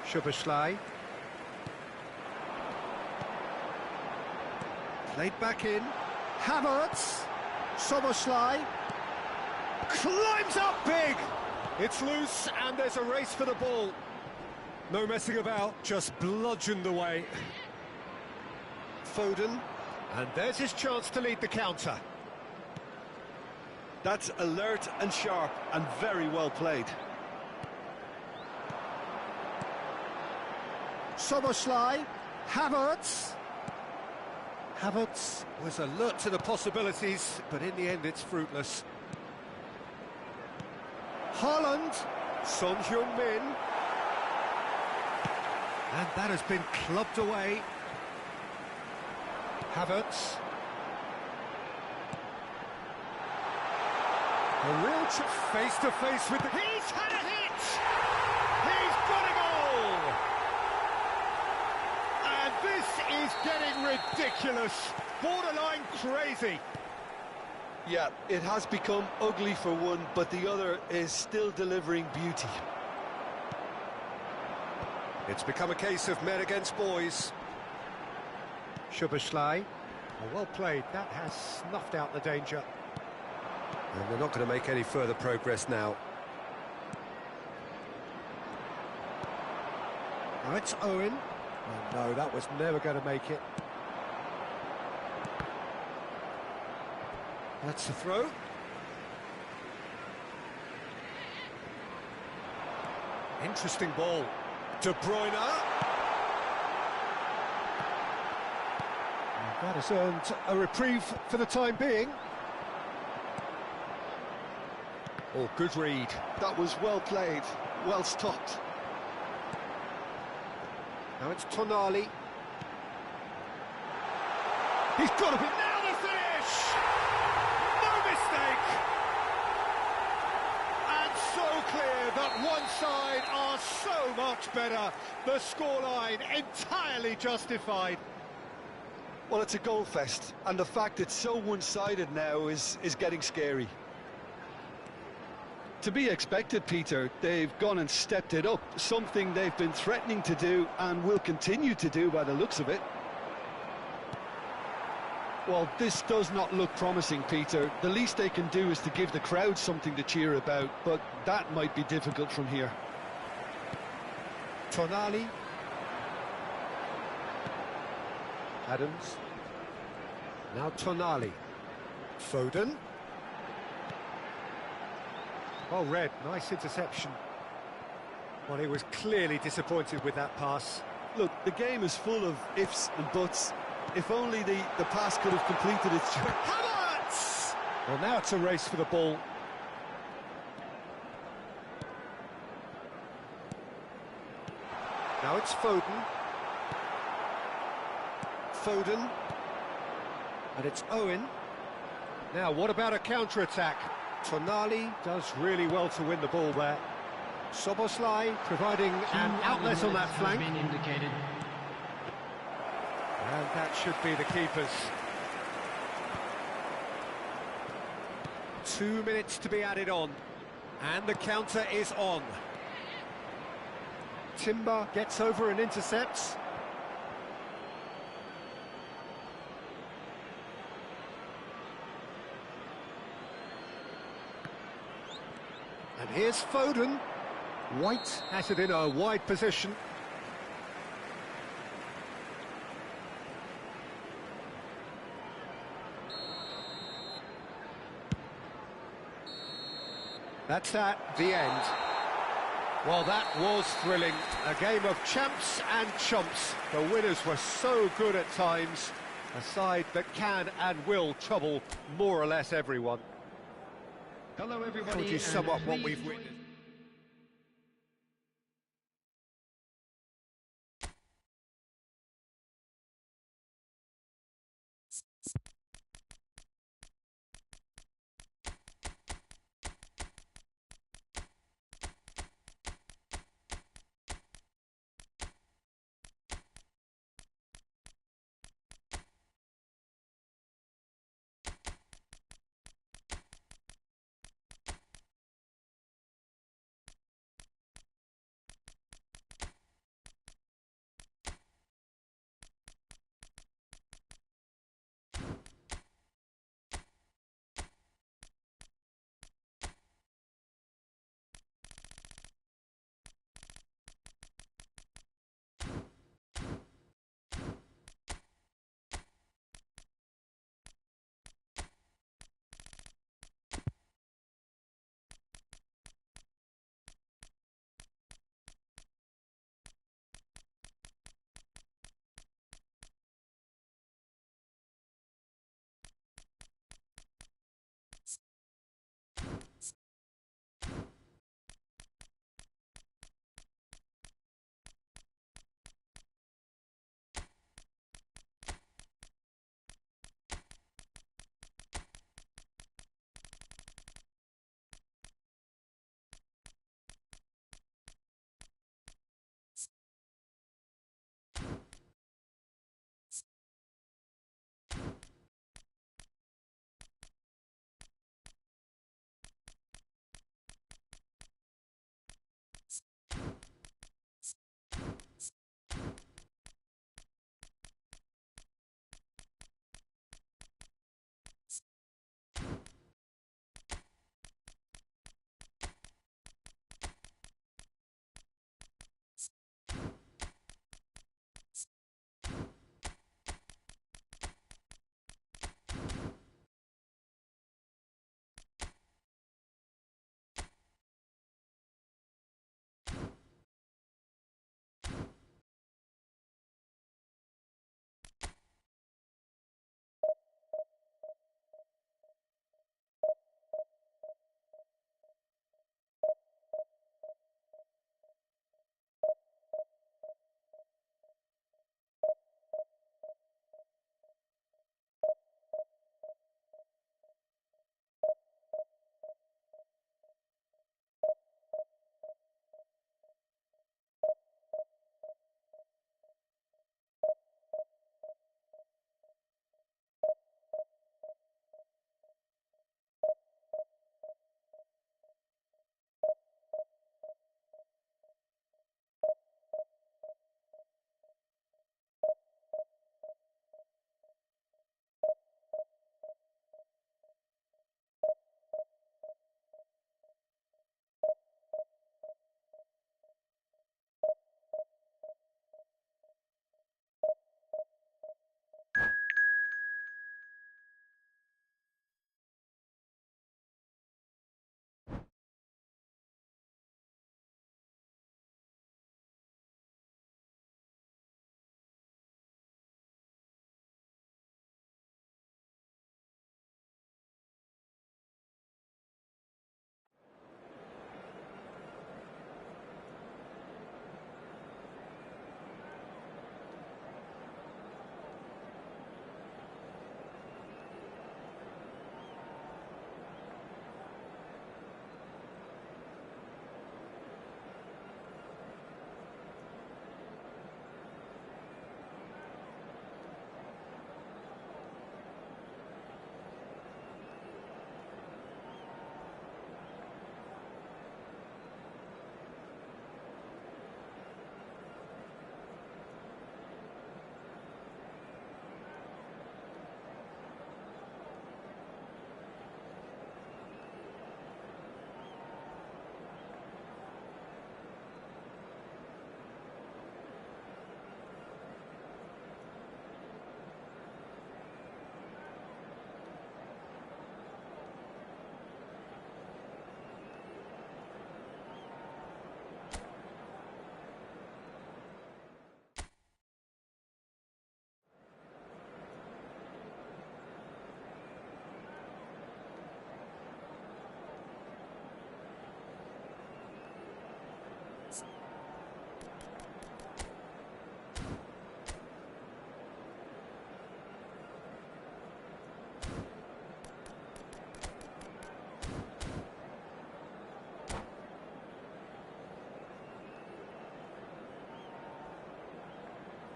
Szoboszlai. Played back in. Havertz. Szoboszlai. Climbs up big! It's loose and there's a race for the ball. No messing about, just bludgeoned away. Foden. And there's his chance to lead the counter. That's alert and sharp and very well played. Szoboszlai. Havertz. Havertz was alert to the possibilities, but in the end it's fruitless. Haaland. Son Heung-min. And that has been clubbed away. Havertz. A real face to face with the... He's had a hit! He's got a goal! And this is getting ridiculous. Borderline crazy. Yeah, it has become ugly for one, but the other is still delivering beauty. It's become a case of men against boys. Szoboszlai. Well played. That has snuffed out the danger. And they're not going to make any further progress now. Now it's Owen. Oh, no, that was never going to make it. That's the throw. Interesting ball. De Bruyne. And that has earned a reprieve for the time being. Oh, good read. That was well played, well stopped. Now it's Tonali. He's got to be... Now the finish! No mistake! And so clear that one side are so much better. The scoreline entirely justified. Well, it's a goal fest, and the fact it's so one-sided now is getting scary. To be expected, Peter. They've gone and stepped it up, something they've been threatening to do and will continue to do by the looks of it. Well, this does not look promising, Peter. The least they can do is to give the crowd something to cheer about, but that might be difficult from here. Tonali. Adams. Now Tonali. Foden. Well read, nice interception. Well, he was clearly disappointed with that pass. Look, the game is full of ifs and buts. If only the pass could have completed its job. Havertz! Well, now it's a race for the ball. Now it's Foden. Foden. And it's Owen. Now, what about a counter-attack? Tonali does really well to win the ball there. Szoboszlai providing an outlet on that flank. Been indicated. And that should be the keepers. 2 minutes to be added on. And the counter is on. Timber gets over and intercepts. And here's Foden. White has it in a wide position. That's at the end. Well, that was thrilling. A game of champs and chumps. The winners were so good at times. A side that can and will trouble more or less everyone. Hello, everybody. How would you sum up what please we've witnessed?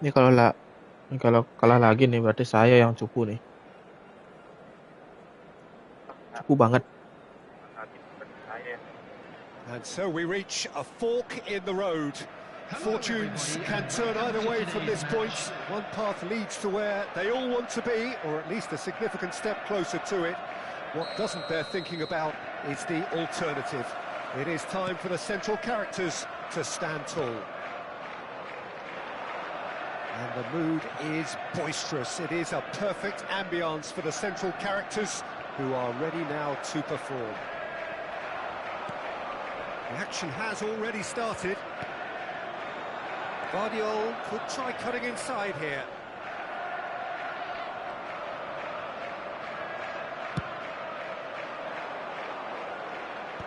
Ini kalau kalah lagi nih berarti saya yang cupu nih. Cupu banget. And so we reach a fork in the road. Fortunes can turn either way from this point. One path leads to where they all want to be, or at least a significant step closer to it. What doesn't bear thinking about is the alternative. It is time for the central characters to stand tall. And the mood is boisterous. It is a perfect ambience for the central characters who are ready now to perform. The action has already started. Guardiola could try cutting inside here.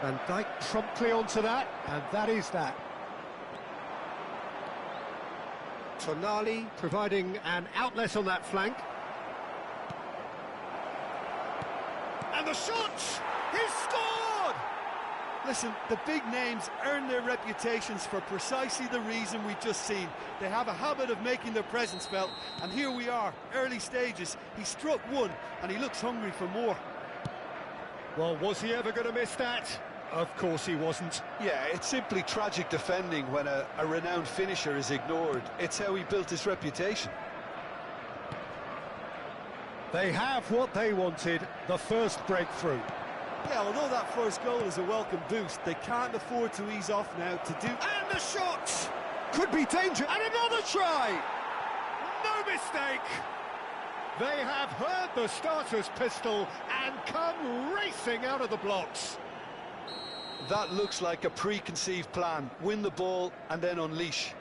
Van Dijk promptly onto that, and that is that. Tonali providing an outlet on that flank. And the shot! He's scored! Listen, the big names earn their reputations for precisely the reason we've just seen. They have a habit of making their presence felt, and here we are, early stages. He struck one, and he looks hungry for more. Well, was he ever going to miss that? Of course he wasn't. Yeah, it's simply tragic defending when a renowned finisher is ignored. It's how he built his reputation. They have what they wanted, the first breakthrough. Yeah, although that first goal is a welcome boost, they can't afford to ease off now to do... And the shot! Could be danger, and another try! No mistake! They have heard the starter's pistol and come racing out of the blocks. That looks like a preconceived plan. Win the ball and then unleash.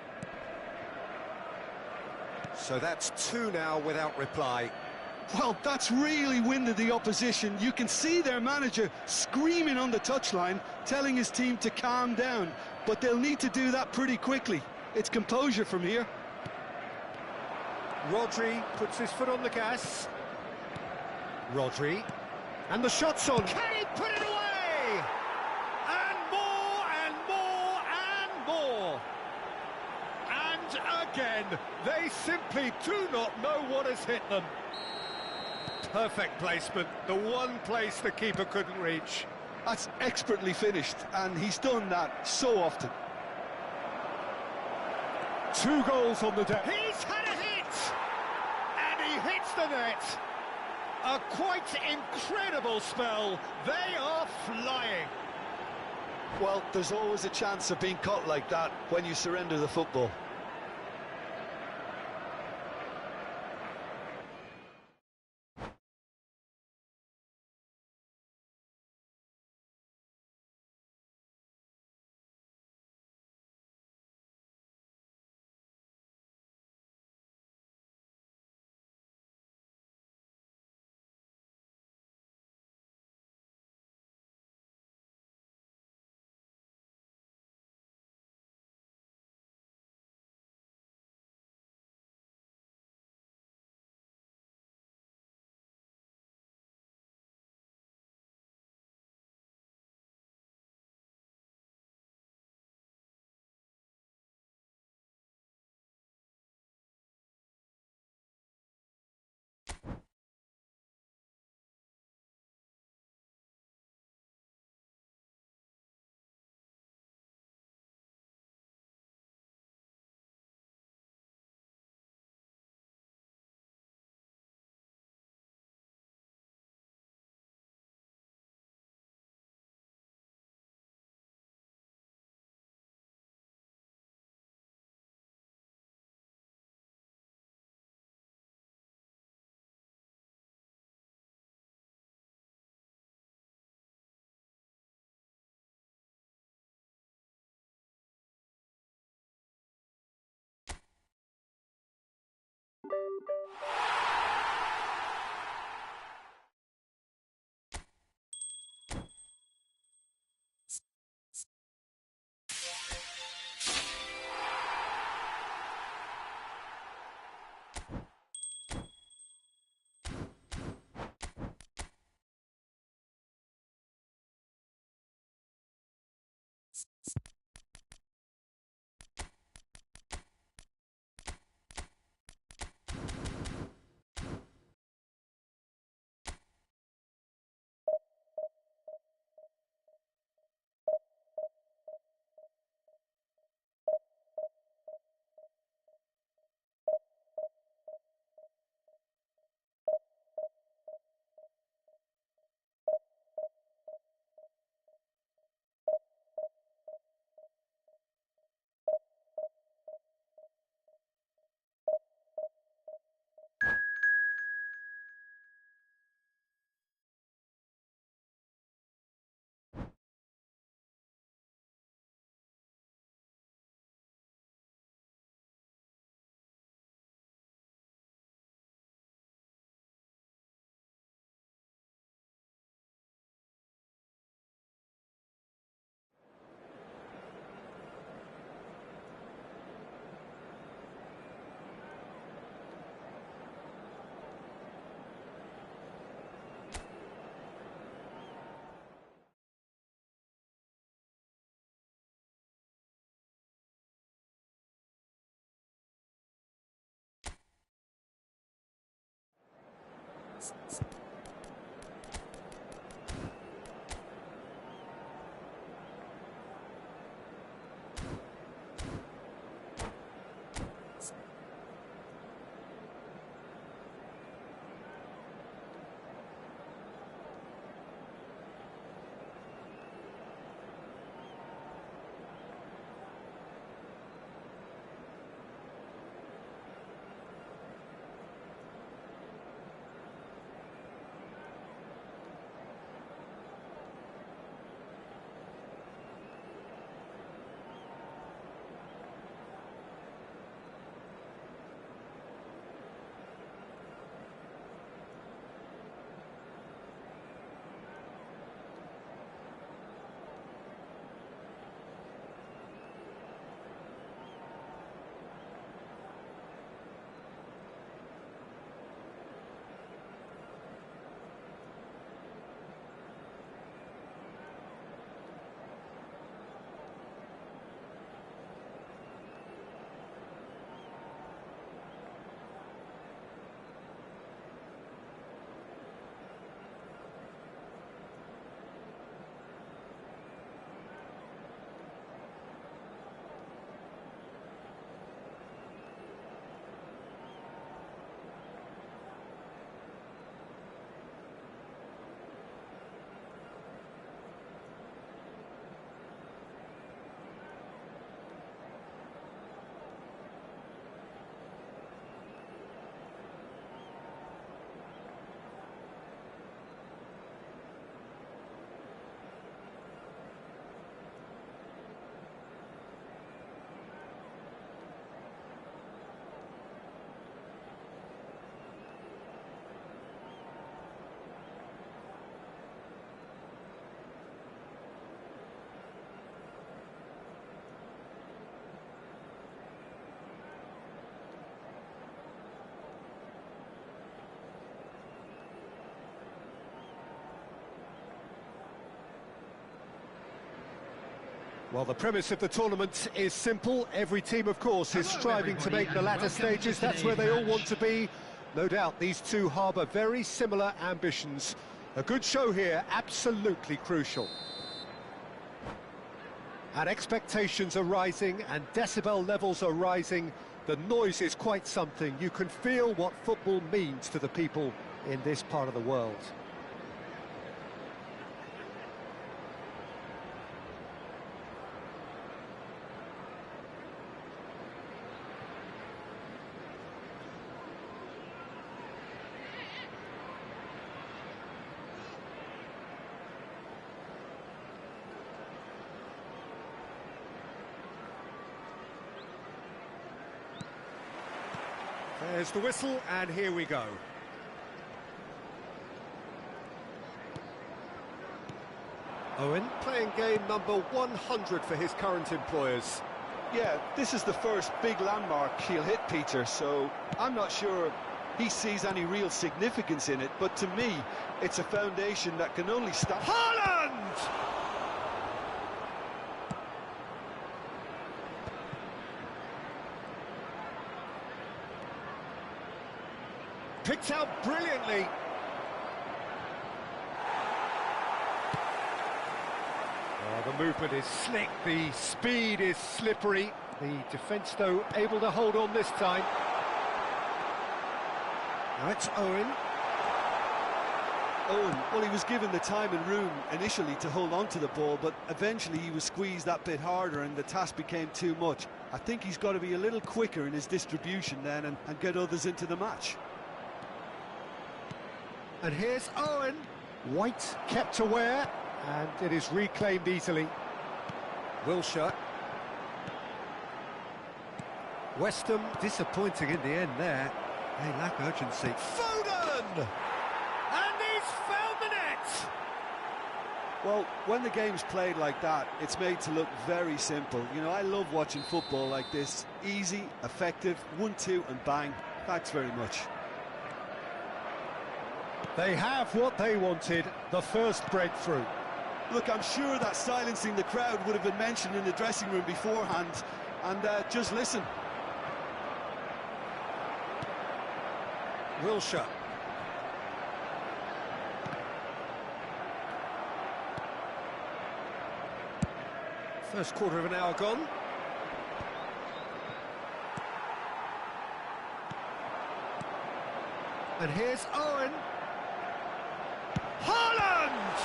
So that's two now without reply. Well, that's really winded the opposition. You can see their manager screaming on the touchline, telling his team to calm down. But they'll need to do that pretty quickly. It's composure from here. Rodri puts his foot on the gas. Rodri. And the shot's on. Can he put it away? And more, and more, and more. And again, they simply do not know what has hit them. Perfect placement, the one place the keeper couldn't reach. That's expertly finished, and he's done that so often. 2 goals on the day. He's had a hit! And he hits the net. A quite incredible spell. They are flying. Well, there's always a chance of being caught like that when you surrender the football. Well, the premise of the tournament is simple. Every team, of course, is striving to make the latter stages. That's where they all want to be. No doubt these two harbour very similar ambitions. A good show here, absolutely crucial. And expectations are rising and decibel levels are rising. The noise is quite something. You can feel what football means to the people in this part of the world. There's the whistle, and here we go. Owen playing game number 100 for his current employers. Yeah, this is the first big landmark he'll hit, Peter, so I'm not sure he sees any real significance in it, but to me, it's a foundation that can only stop... Haaland! Picked out brilliantly. Oh, the movement is slick, the speed is slippery. The defence, though, able to hold on this time. Now it's Owen. Owen, well, he was given the time and room initially to hold on to the ball, but eventually he was squeezed that bit harder and the task became too much. I think he's got to be a little quicker in his distribution then and get others into the match. And here's Owen. White kept aware, and it is reclaimed easily. Wilshere. West Ham disappointing in the end there. They lack urgency. Foden! And he's found the net! Well, when the game's played like that, it's made to look very simple. You know, I love watching football like this. Easy, effective, 1-2 and bang. Thanks very much. They have what they wanted, the first breakthrough. Look, I'm sure that silencing the crowd would have been mentioned in the dressing room beforehand. And just listen. Wilshere. First quarter of an hour gone. And here's Owen. Haaland!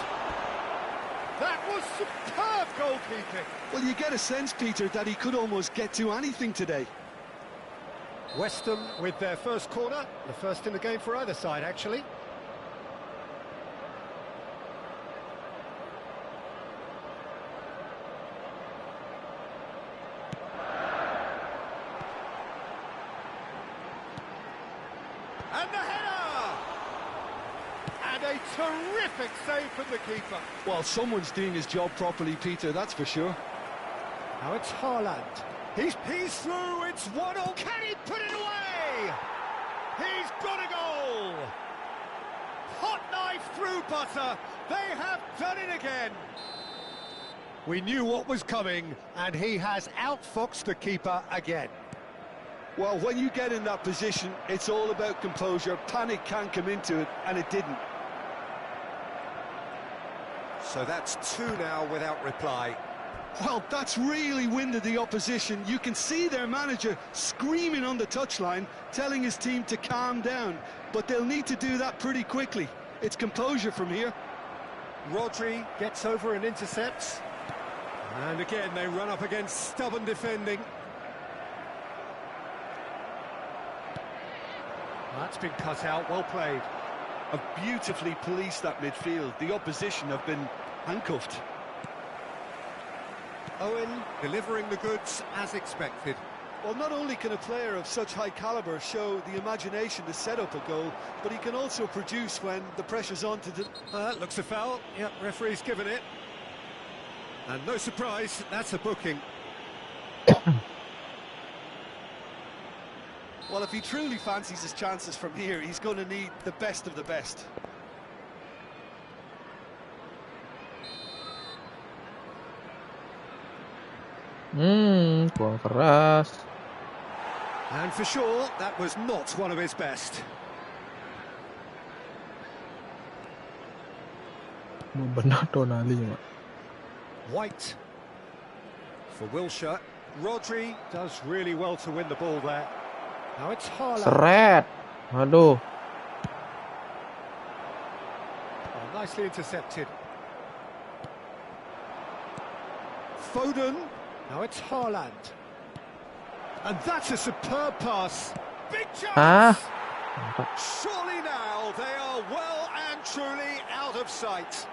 That was superb goalkeeping. Well, you get a sense, Peter, that he could almost get to anything today. West Ham with their first corner, the first in the game for either side, actually. And the header! And a terrific save from the keeper. Well, someone's doing his job properly, Peter, that's for sure. Now it's Haaland. He's through, it's 1-0. Can he put it away? He's got a goal! Hot knife through butter. They have done it again. We knew what was coming, and he has outfoxed the keeper again. Well, when you get in that position, it's all about composure. Panic can come into it, and it didn't. So that's 2 now without reply. Well, that's really winded the opposition. You can see their manager screaming on the touchline, telling his team to calm down. But they'll need to do that pretty quickly. It's composure from here. Rodri gets over and intercepts. And again, they run up against stubborn defending. That's been cut out, well played. Have beautifully policed that midfield. The opposition have been handcuffed. Owen delivering the goods as expected. Well, not only can a player of such high calibre show the imagination to set up a goal, but he can also produce when the pressure's on to... Looks a foul. Yep, referee's given it. And no surprise, that's a booking. Well, if he truly fancies his chances from here, he's going to need the best of the best. Buang keras. And for sure, that was not one of his best. Benar Tonali cuma. White for Wilshere. Rodri does really well to win the ball there. Now it's Haaland. Seret. Aduh. Oh, nicely intercepted. Foden. Now it's Haaland. And that's a superb pass. Big chance! Surely now they are well and truly out of sight.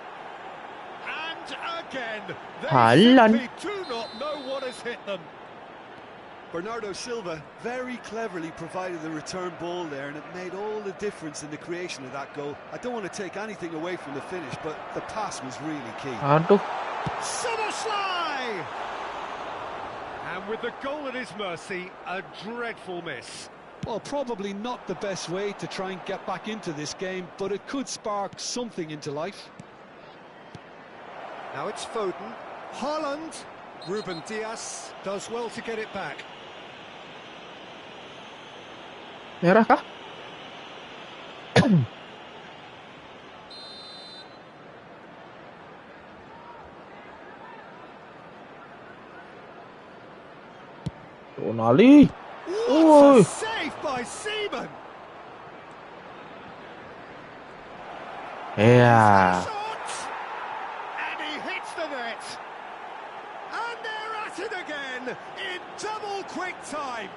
And again, they simply do not know what has hit them. Bernardo Silva very cleverly provided the return ball there, and it made all the difference in the creation of that goal. I don't want to take anything away from the finish, but the pass was really key. Aduh. Szoboszlai! And with the goal at his mercy, a dreadful miss. Well, probably not the best way to try and get back into this game, but it could spark something into life. Now it's Foden. Haaland. Ruben Dias does well to get it back. Merah kah? Tonali. What a save by Seaman! Yeah. And he hits the net. And they're at it again in double quick time.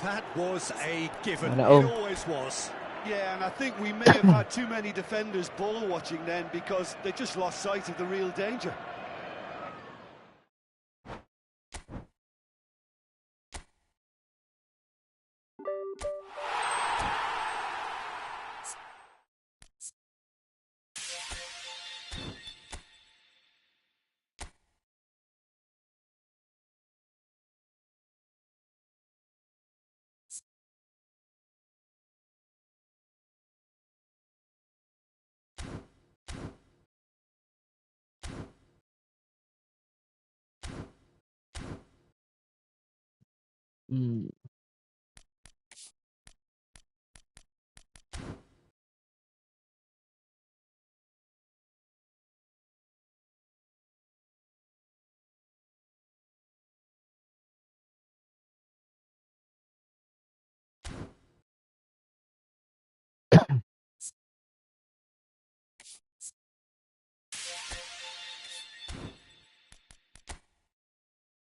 That was a given. It always was. Yeah, and I think we may have had too many defenders ball watching then, because they just lost sight of the real danger.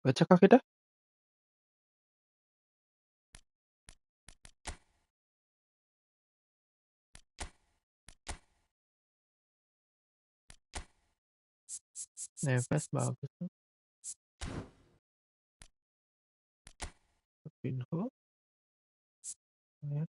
Bacakah kita? Neves bagus tuh. Pinho. Ya.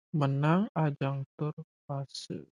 Menang ajang tur fase.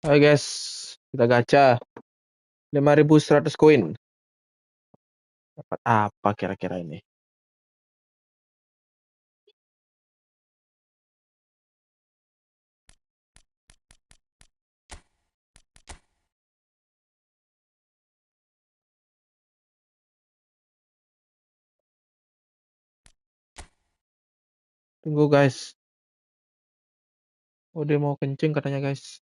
Oke guys, kita gacha 5.100 koin. Dapat apa kira-kira ini? Tunggu guys. Oh, dia mau kencing katanya guys.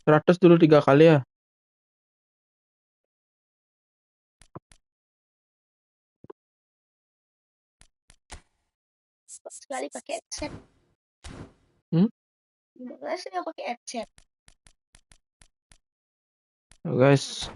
Seratus dulu 3 kali ya. Sekali pakai headset. Gimana sih yang pakai headset? Guys.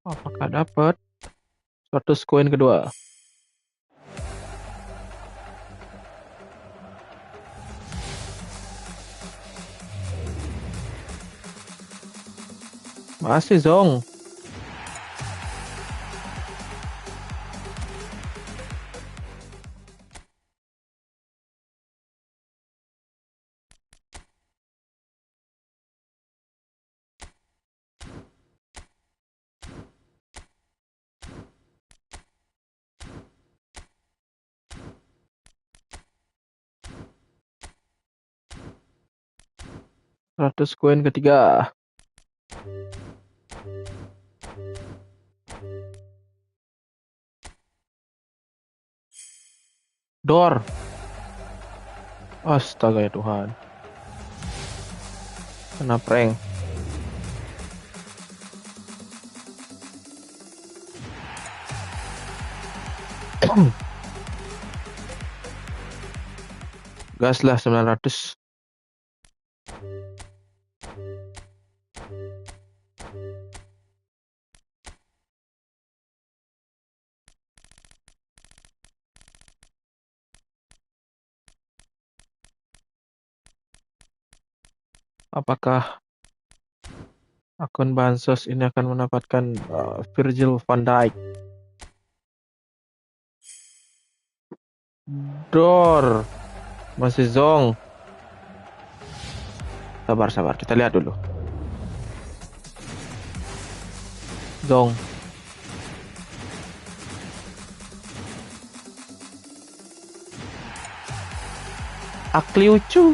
Apakah dapat 100 koin kedua? Masih zong. Seratus koin ketiga. Door. Astaga ya Tuhan. Kena prank. Gas lah 900. Apakah akun bansos ini akan mendapatkan Virgil van Dijk? Door. Masih zong. Sabar, kita lihat dulu. Zong. Akli lucu.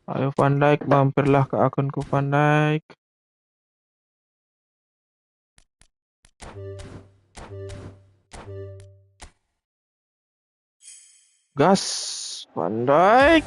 Ayo Van Dijk, mampirlah ke akunku Van Dijk. Gas, Van Dijk.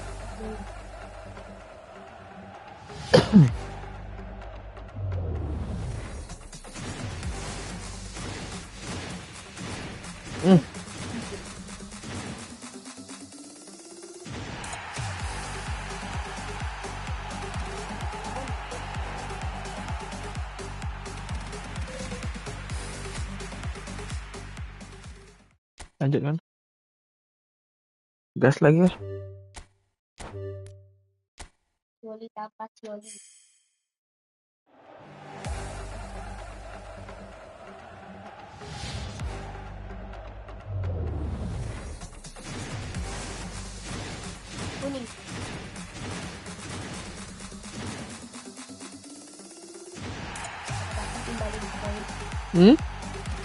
Lanjut kan? Gas lagi Mas. Yoli tapas Yoli. Kuning. Dapat 5.000 koin.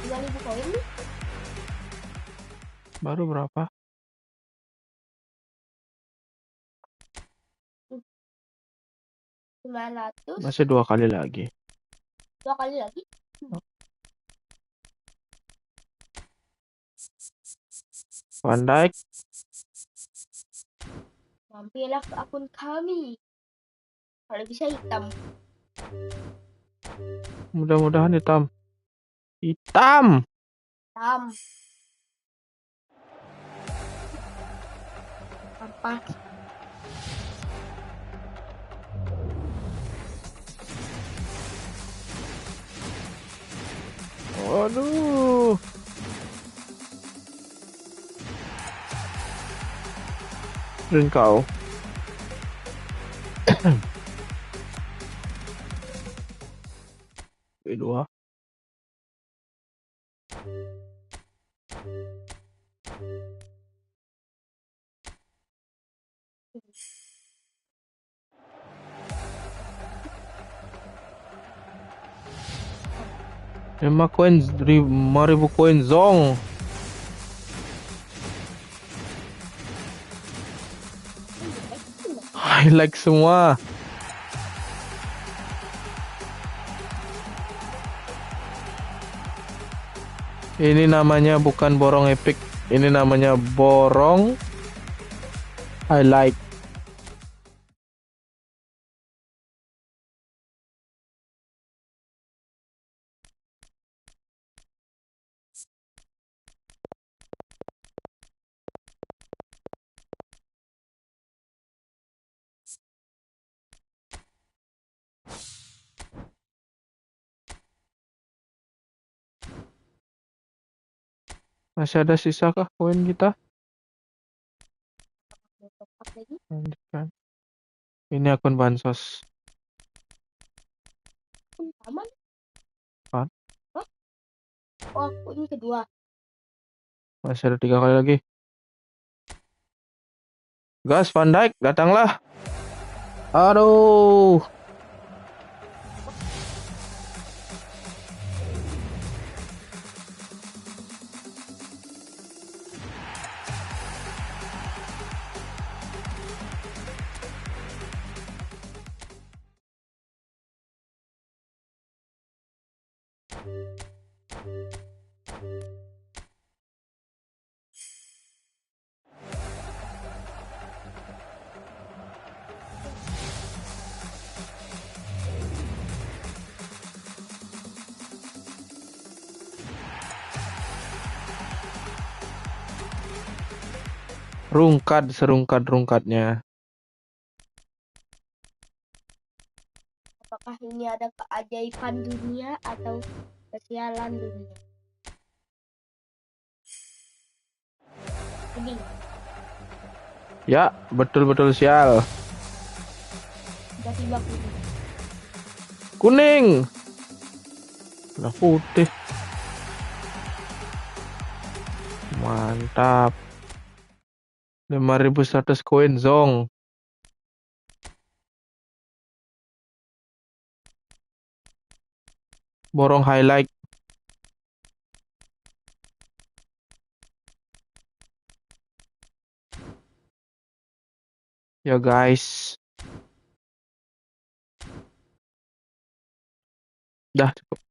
5.000 koin nih. Baru berapa? 900. Masih 2 kali lagi. 2 kali lagi. Van Dijk. Mampirlah ke akun kami. Kalau bisa hitam. Mudah-mudahan hitam. Hitam. Hitam. Ampas. Waduh. Dan kau. Kedua. Lima koin, 5.000 koin zong. Highlight semua. Ini namanya bukan borong epic. Ini namanya borong highlight. Masih ada sisa kah koin kita? Top lagi. Lanjutkan. Ini akun bansos. Aman. Apaan? Hah? Oh, akun kedua. Masih ada 3 kali lagi. Gas Van Dijk, datanglah. Aduh. Rungkat serungkat-rungkatnya. Apakah ini ada keajaiban dunia atau kesialan dunia? Kuning. Ya, betul-betul sial. Tiba-tiba kuning. Kuning. Lah putih. Mantap. 5.100 koin zong. Borong highlight. Ya guys. Dah cukup.